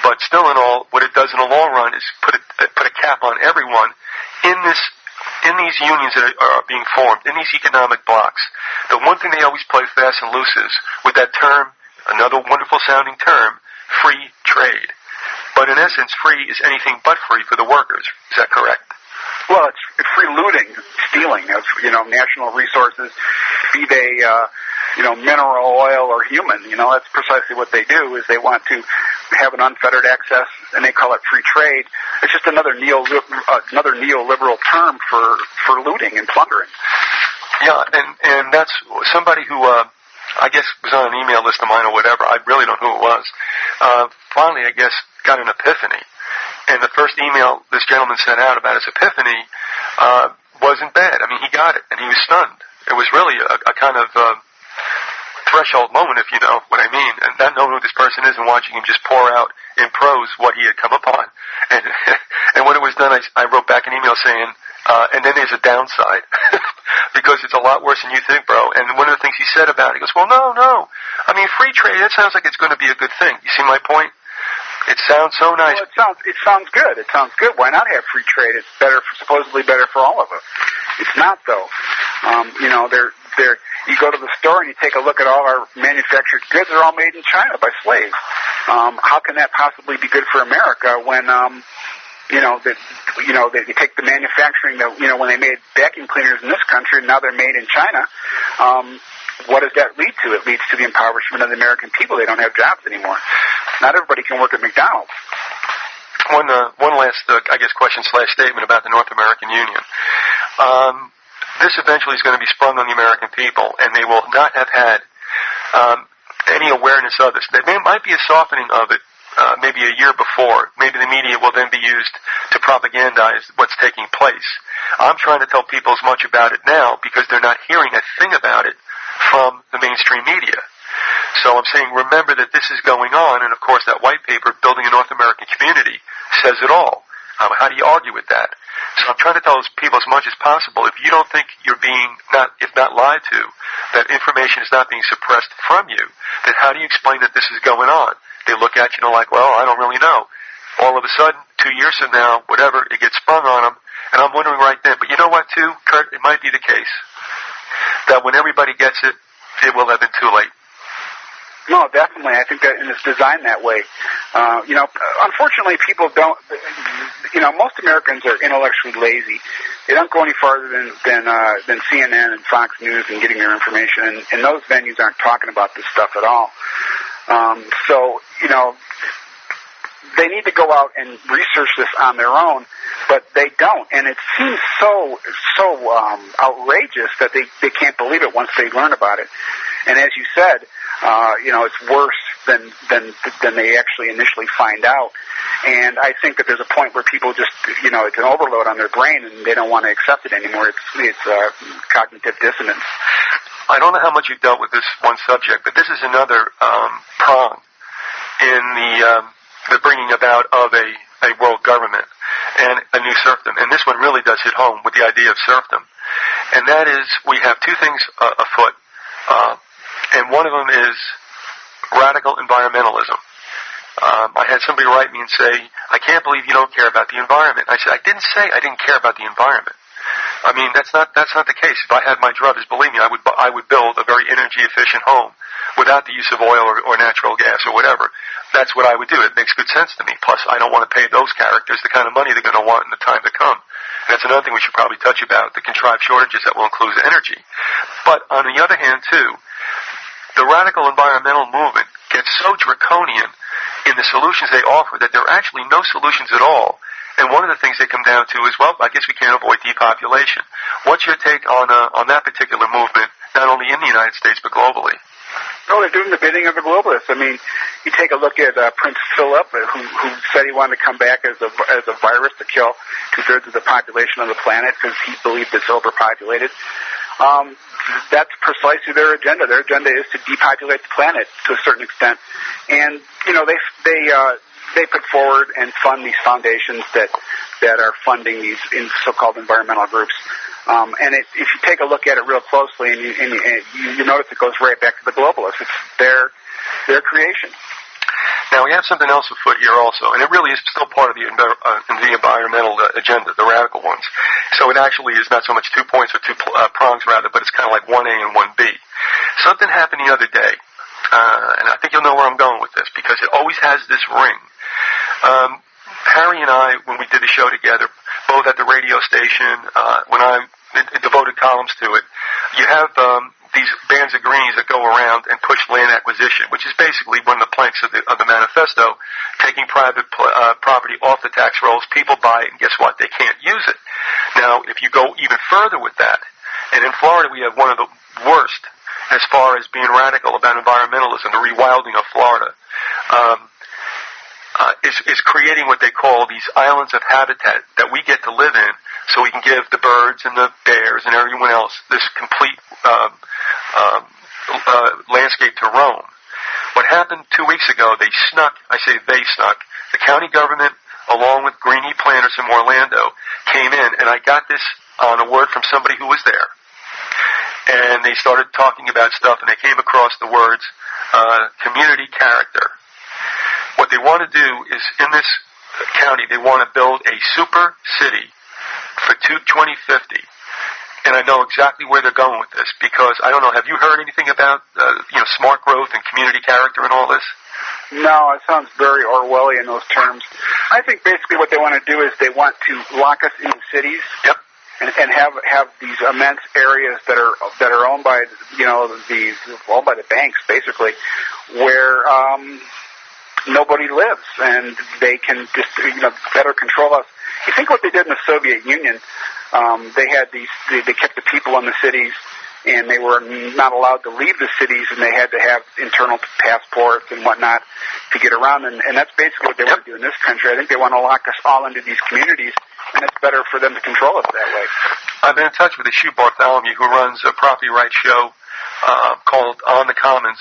But still in all, what it does in the long run is put a cap on everyone in these unions that are being formed, in these economic blocks. The one thing they always play fast and loose is with that term, another wonderful sounding term, free trade. But in essence, free is anything but free for the workers. Is that correct? Well, it's free looting, stealing of, national resources, be they, mineral, oil, or human. That's precisely what they do, is they want to have an unfettered access, and they call it free trade. It's just another neoliberal term for looting and plundering. Yeah, and that's somebody who, I guess was on an email list of mine or whatever. I really don't know who it was. Finally, I guess, got an epiphany. And the first email this gentleman sent out about his epiphany wasn't bad. I mean, he got it, and he was stunned. It was really a kind of threshold moment, if you know what I mean, and not knowing who this person is and watching him just pour out in prose what he had come upon. And and when it was done, I wrote back an email saying, and then there's a downside, because it's a lot worse than you think, bro. And one of the things he said about it, he goes, well, no. I mean, free trade, that sounds like it's going to be a good thing. You see my point? It sounds so nice. Well, it sounds good. It sounds good. Why not have free trade? It's supposedly better for all of us. It's not, though. You go to the store and you take a look at all our manufactured goods. They're all made in China by slaves. How can that possibly be good for America when they take the manufacturing when they made vacuum cleaners in this country and now they're made in China? What does that lead to? It leads to the impoverishment of the American people. They don't have jobs anymore. Not everybody can work at McDonald's. One last, question/statement about the North American Union. This eventually is going to be sprung on the American people, and they will not have had any awareness of this. There might be a softening of it maybe a year before. Maybe the media will then be used to propagandize what's taking place. I'm trying to tell people as much about it now because they're not hearing a thing about it from the mainstream media. So I'm saying, remember that this is going on, and of course that white paper, Building a North American Community, says it all. How do you argue with that? So I'm trying to tell people as much as possible, if you don't think you're being, if not lied to, that information is not being suppressed from you, then how do you explain that this is going on? They look at you and are like, well, I don't really know. All of a sudden, 2 years from now, whatever, it gets sprung on them, and I'm wondering right then, but you know what, too, Kurt, it might be the case that when everybody gets it, it will have been too late. No, definitely. I think that it's designed that way. Unfortunately, people don't. Most Americans are intellectually lazy. They don't go any farther than CNN and Fox News and getting their information. And those venues aren't talking about this stuff at all. They need to go out and research this on their own, but they don't. And it seems so outrageous that they can't believe it once they learn about it. And as you said, it's worse than they actually initially find out. And I think that there's a point where people just, it's an overload on their brain and they don't want to accept it anymore. It's cognitive dissonance. I don't know how much you've dealt with this one subject, but this is another prong in the bringing about of a world government and a new serfdom. And this one really does hit home with the idea of serfdom. And that is, we have two things afoot. And one of them is radical environmentalism. I had somebody write me and say, I can't believe you don't care about the environment. I said, I didn't say I didn't care about the environment. I mean, that's not the case. If I had my druthers, believe me, I would build a very energy efficient home without the use of oil or natural gas or whatever. That's what I would do. It makes good sense to me. Plus, I don't want to pay those characters the kind of money they're going to want in the time to come. And that's another thing we should probably touch about, the contrived shortages that will include energy. But on the other hand, too, the radical environmental movement gets so draconian in the solutions they offer that there are actually no solutions at all. And one of the things they come down to is, well, I guess we can't avoid depopulation. What's your take on that particular movement, not only in the United States but globally? No, they're doing the bidding of the globalists. I mean, you take a look at Prince Philip, who said he wanted to come back as a virus to kill 2/3 of the population of the planet because he believed it's overpopulated. That's precisely their agenda. Their agenda is to depopulate the planet to a certain extent, and they put forward and fund these foundations that are funding these so-called environmental groups. And if you take a look at it real closely, and you notice it goes right back to the globalists. It's their creation. Now, we have something else afoot here also, and it really is still part of the environmental agenda, the radical ones. So it actually is not so much 2 points or two prongs, rather, but it's kind of like 1A and 1B. Something happened the other day, and I think you'll know where I'm going with this, because it always has this ring. Harry and I, when we did the show together, both at the radio station, when I devoted columns to it, you have these bands of greenies that go around and push land acquisition, which is basically one of the planks of the manifesto, taking private property off the tax rolls. People buy it, and guess what? They can't use it. Now, if you go even further with that, and in Florida we have one of the worst as far as being radical about environmentalism, the rewilding of Florida, is creating what they call these islands of habitat that we get to live in, so we can give the birds and the bears and everyone else this complete landscape to Rome. What happened 2 weeks ago, they snuck, the county government, along with Greenie planners from Orlando, came in, and I got this on a word from somebody who was there. And they started talking about stuff, and they came across the words community character. What they want to do is, in this county, they want to build a super city for 2050. And I know exactly where they're going with this, because, I don't know, have you heard anything about smart growth and community character and all this? No, it sounds very Orwellian, those terms. I think basically what they want to do is they want to lock us in cities. Yep. And have these immense areas that are owned by owned by the banks, basically, where nobody lives, and they can just better control us. You think what they did in the Soviet Union? They kept the people in the cities, and they were not allowed to leave the cities, and they had to have internal passports and whatnot to get around. And that's basically what they want to do in this country. I think they want to lock us all into these communities, and it's better for them to control us that way. I've been in touch with Hugh Bartholomew, who runs a property rights show called On the Commons.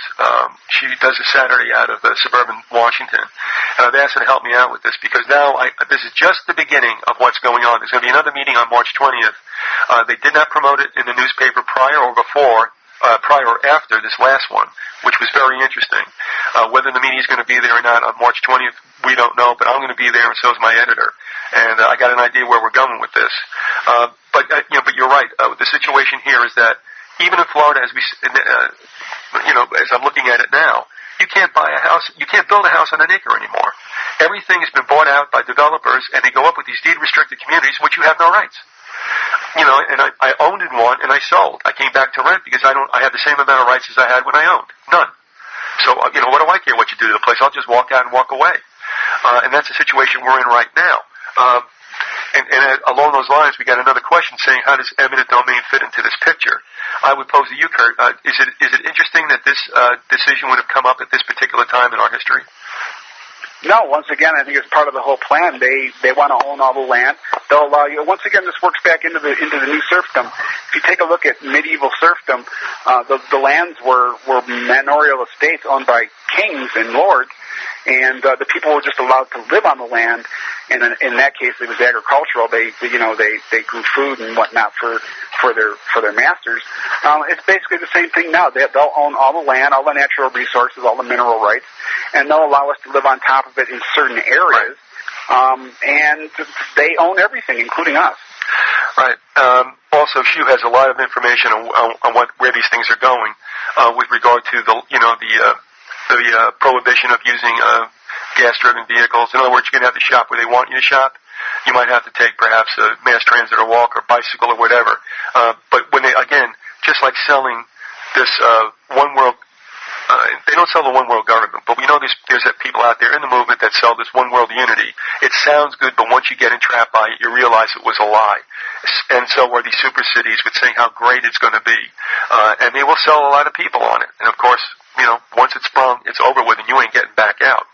She does a Saturday out of suburban Washington. And I've asked her to help me out with this, because now this is just the beginning of what's going on. There's going to be another meeting on March 20th. They did not promote it in the newspaper prior or after this last one, which was very interesting. Whether the meeting is going to be there or not on March 20th, we don't know, but I'm going to be there, and so is my editor. And I got an idea where we're going with this. But you're right. The situation here is that even in Florida, as I'm looking at it now, you can't buy a house, you can't build a house on an acre anymore. Everything has been bought out by developers, and they go up with these deed-restricted communities, in which you have no rights. And I owned in one, and I sold. I came back to rent because I have the same amount of rights as I had when I owned. None. So, what do I care what you do to the place? I'll just walk out and walk away. And that's the situation we're in right now. And along those lines, we got another question saying, how does eminent domain fit into this picture? I would pose to you, Kurt, is it interesting that this decision would have come up at this particular time in our history? No, once again, I think it's part of the whole plan. They want to own all the land. They'll allow you. Once again, this works back into the new serfdom. If you take a look at medieval serfdom, the lands were manorial estates owned by kings and lords, and the people were just allowed to live on the land. And in that case, it was agricultural. They grew food and whatnot for their masters. It's basically the same thing now. They'll own all the land, all the natural resources, all the mineral rights, and they'll allow us to live on top of it in certain areas. And they own everything, including us. Right. Also, Hugh has a lot of information on where these things are going with regard to the prohibition of using gas-driven vehicles. In other words, you're going to have to shop where they want you to shop. You might have to take perhaps a mass transit or walk or bicycle or whatever. But when just like selling this one world, they don't sell the one world government, but we know there's people out there in the movement that sell this one world unity. It sounds good, but once you get entrapped by it, you realize it was a lie. And so are these super cities with saying how great it's going to be. And they will sell a lot of people on it. And of course, once it's sprung, it's over with, and you ain't getting back out.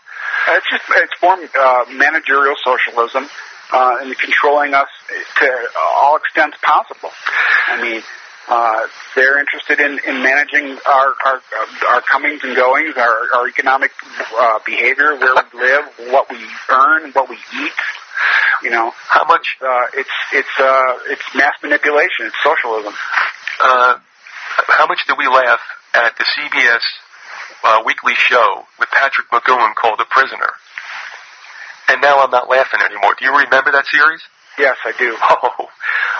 It's formed managerial socialism, and controlling us to all extents possible. I mean, they're interested in managing our comings and goings, our economic behavior, where we live, what we earn, what we eat. How much? It's mass manipulation. It's socialism. How much do we laugh at the CBS weekly show with Patrick McGowan called The Prisoner? And now I'm not laughing anymore. Do you remember that series? Yes, I do. Oh,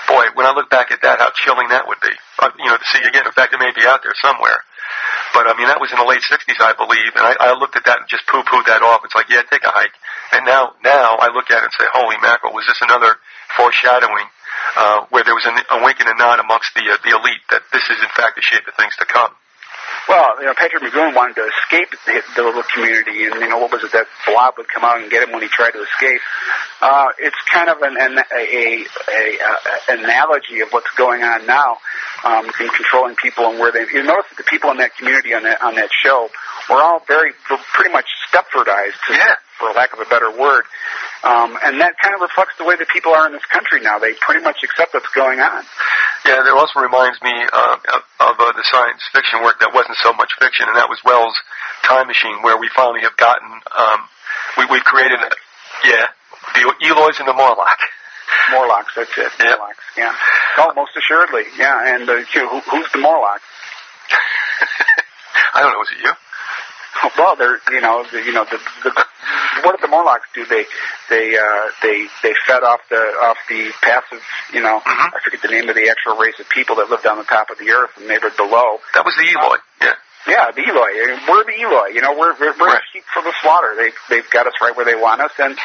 boy, when I look back at that, how chilling that would be. To see again. In fact, it may be out there somewhere. But, that was in the late 60s, I believe, and I looked at that and just poo-pooed that off. It's like, yeah, take a hike. And now I look at it and say, holy mackerel, was this another foreshadowing where there was a wink and a nod amongst the elite that this is, in fact, the shape of things to come? Well, Patrick McGowan wanted to escape the little community, and what was it, that blob would come out and get him when he tried to escape. It's kind of an analogy of what's going on now in controlling people and where they. You notice that the people in that community on that show were all pretty much Stepfordized, for lack of a better word, and that kind of reflects the way that people are in this country now. They pretty much accept what's going on. Yeah, it also reminds me of the science fiction work that wasn't so much fiction, and that was Wells' Time Machine, where we finally have gotten, we've created, the Eloys and the Morlocks. Morlocks, that's it. Yep. Morlocks, yeah. Oh, most assuredly, yeah. And who's the Morlock? I don't know. Is it you? Well, they're what did the Morlocks do? They fed off the passive, I forget the name of the actual race of people that lived on the top of the earth and they were below. That was the Eloi, yeah. Yeah, the Eloi. We're the Eloi. We're right. sheep for the slaughter. They've got us right where they want us, and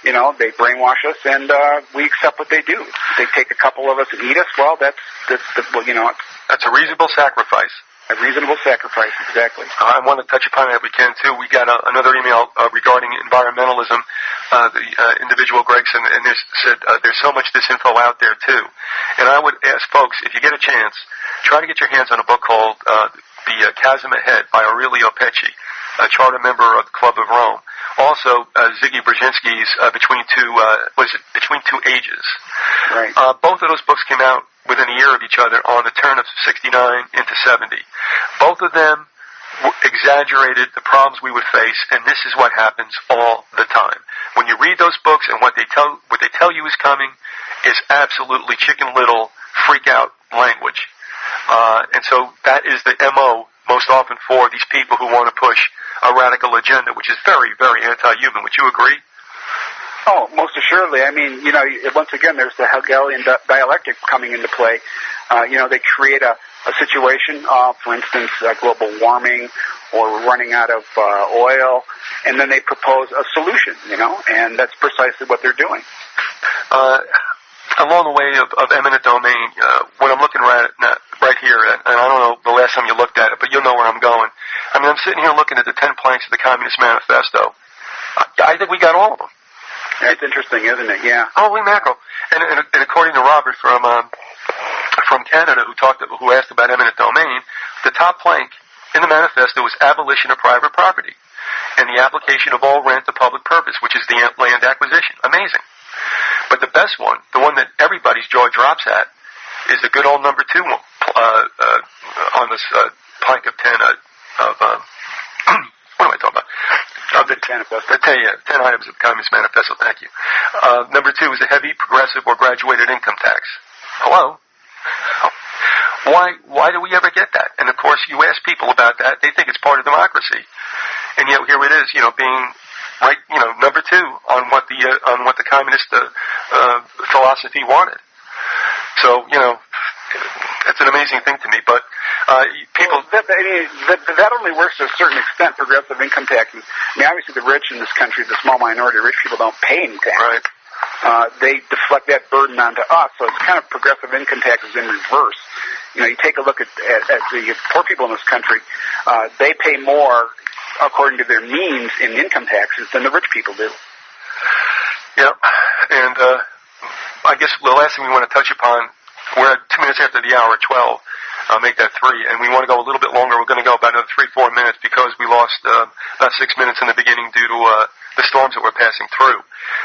they brainwash us, and we accept what they do. If they take a couple of us and eat us, well, that's a reasonable sacrifice. A reasonable sacrifice, exactly. I want to touch upon that if we can, too. We got another email regarding environmentalism. The individual Gregson and said there's so much disinfo out there, too. And I would ask folks, if you get a chance, try to get your hands on a book called The Chasm Ahead by Aurelio Pecci, a charter member of the Club of Rome. Also, Ziggy Brzezinski's Between Two Ages. Right. Both of those books came out within a year of each other on the turn of 69 into 70. Both of them exaggerated the problems we would face, and this is what happens all the time. When you read those books and what they tell you is coming is absolutely Chicken Little freak out language. And so that is the MO most often for these people who want to push a radical agenda, which is very, very anti-human. Would you agree? Oh, most assuredly. I mean, once again, there's the Hegelian dialectic coming into play. They create a situation, for instance, global warming, or we're running out of oil, and then they propose a solution, and that's precisely what they're doing. Along the way of eminent domain, when I'm looking right here, and I don't know the last time you looked at it, but you'll know where I'm going. I mean, I'm sitting here looking at the 10 planks of the Communist Manifesto. I think we got all of them. That's interesting, isn't it? Yeah. Holy mackerel! And according to Robert from Canada, who asked about eminent domain, the top plank in the manifesto is abolition of private property and the application of all rent to public purpose, which is the land acquisition. Amazing. But the best one, the one that everybody's jaw drops at, is the good old number 2 on this plank of 10 what am I talking about? The 10 items of the Communist Manifesto, thank you. Number 2 is the heavy, progressive, or graduated income tax. Hello? Why do we ever get that? And of course, you ask people about that, they think it's part of democracy. And yet here it is, being right, number 2 on what the communist philosophy wanted. So, that's an amazing thing to me. But people, that only works to a certain extent. Progressive income taxes. I mean, obviously, the rich in this country, the small minority of rich people, don't pay any tax. Right. They deflect that burden onto us. So it's kind of progressive income taxes in reverse. You take a look at the poor people in this country. They pay more, according to their means, in income taxes than the rich people do. Yeah, and I guess the last thing we want to touch upon, we're at 2 minutes after the hour, 12. I'll make that 3, and we want to go a little bit longer. We're going to go about another 3-4 minutes because we lost about 6 minutes in the beginning due to the storms that we're passing through.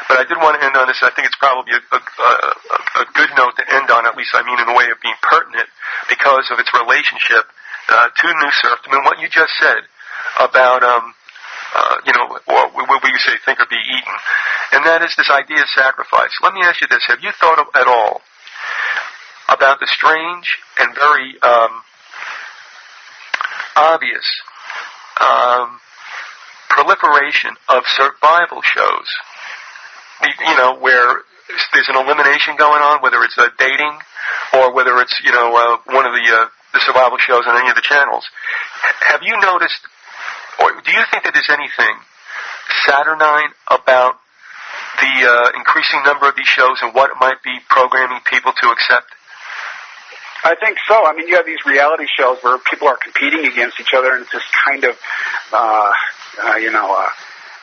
But I did want to end on this. I think it's probably a good note to end on, at least in the way of being pertinent, because of its relationship to New Serfdom and what you just said about, what you say, think or be eaten. And that is this idea of sacrifice. Let me ask you this. Have you thought at all about the strange and very obvious proliferation of survival shows, where there's an elimination going on, whether it's dating or whether it's, one of the survival shows on any of the channels. Have you noticed, or do you think that there's anything saturnine about the increasing number of these shows and what it might be programming people to accept? I think so. I mean, you have these reality shows where people are competing against each other, and it's this kind of,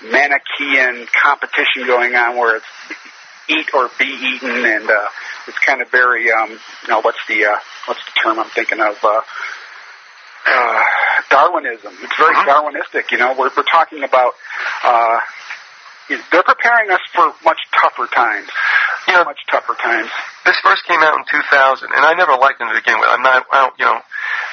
Manichaean competition going on where it's eat or be eaten, and it's kind of very, what's the term I'm thinking of? Darwinism. It's very Darwinistic. We're talking about. They're preparing us for much tougher times. much tougher times. This first came out in 2000, and I never liked them to begin with.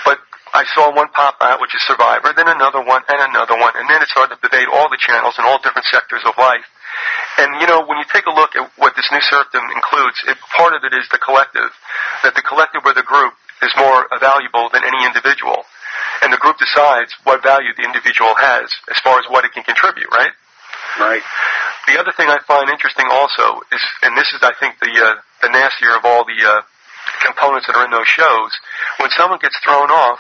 But I saw one pop out, which is Survivor, then another one, and then it started to debate all the channels and all different sectors of life. And, when you take a look at what this new serfdom includes, part of it is the collective, that the collective or the group is more valuable than any individual. And the group decides what value the individual has as far as what it can contribute, right? Right. The other thing I find interesting also is, and this is, I think, the nastier of all the components that are in those shows, when someone gets thrown off,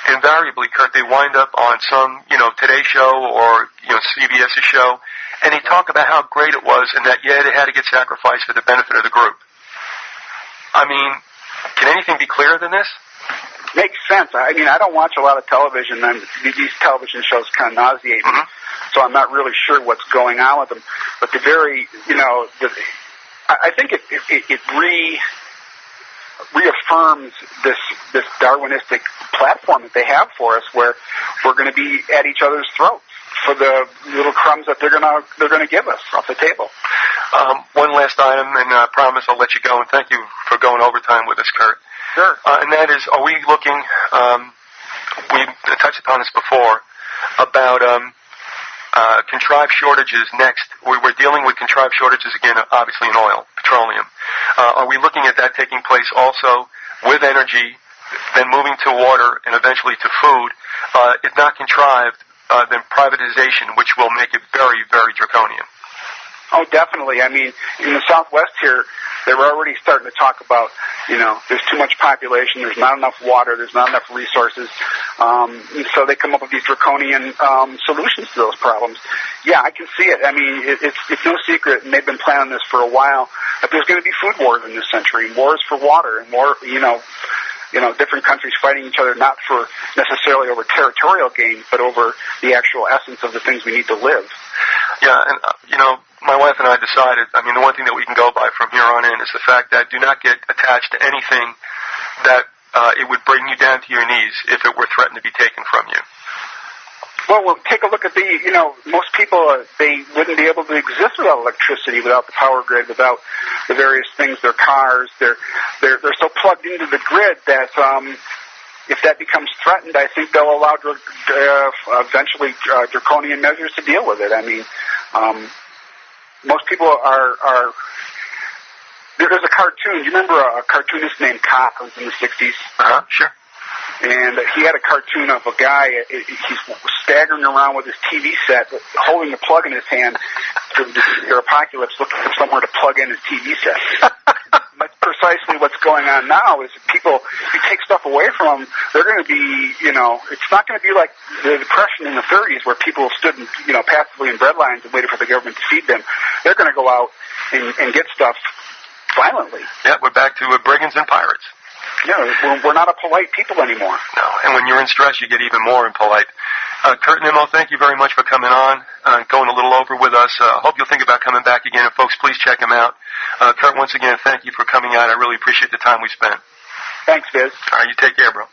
invariably, Kurt, they wind up on some, Today Show or, CBS's show, and they talk about how great it was and that, they had to get sacrificed for the benefit of the group. I mean, can anything be clearer than this? Makes sense. I mean, I don't watch a lot of television, and these television shows kind of nauseate me, so I'm not really sure what's going on with them. But I think it reaffirms this Darwinistic platform that they have for us, where we're going to be at each other's throats for the little crumbs that they're going to give us off the table. One last item, and I promise I'll let you go, and thank you for going overtime with us, Kurt. Sure. And that is, are we looking, we touched upon this before, about contrived shortages next. We're dealing with contrived shortages again, obviously in oil, petroleum. Are we looking at that taking place also with energy, then moving to water, and eventually to food? If not contrived, then privatization, which will make it very, very draconian. Oh, definitely. I mean, in the Southwest here, they're already starting to talk about, there's too much population, there's not enough water, there's not enough resources, and so they come up with these draconian solutions to those problems. Yeah, I can see it. I mean, it's no secret, and they've been planning this for a while, that there's going to be food wars in this century, wars for water, and more, different countries fighting each other, not for necessarily over territorial gain, but over the actual essence of the things we need to live. Yeah, and, my wife and I decided, the one thing that we can go by from here on in is the fact that do not get attached to anything that it would bring you down to your knees if it were threatened to be taken from you. Well, take a look at most people, they wouldn't be able to exist without electricity, without the power grid, without the various things, their cars. They're so plugged into the grid that if that becomes threatened, I think they'll allow eventually draconian measures to deal with it. I mean, most people are. There's a cartoon. Do you remember a cartoonist named Cop who was in the 60s? Sure. And he had a cartoon of a guy, he's staggering around with his TV set, holding the plug in his hand through the nuclear apocalypse, looking for somewhere to plug in his TV set. That's precisely what's going on now, is people, if you take stuff away from them, they're going to be, it's not going to be like the Depression in the 30s where people stood, passively in bread lines and waited for the government to feed them. They're going to go out and get stuff violently. Yeah, we're back to brigands and pirates. Yeah, we're not a polite people anymore. No, and when you're in stress, you get even more impolite. Kurt Nimmo, thank you very much for coming on, going a little over with us. Hope you'll think about coming back again, and folks, please check him out. Kurt, once again, thank you for coming out. I really appreciate the time we spent. Thanks, Viz. All right, you take care, bro.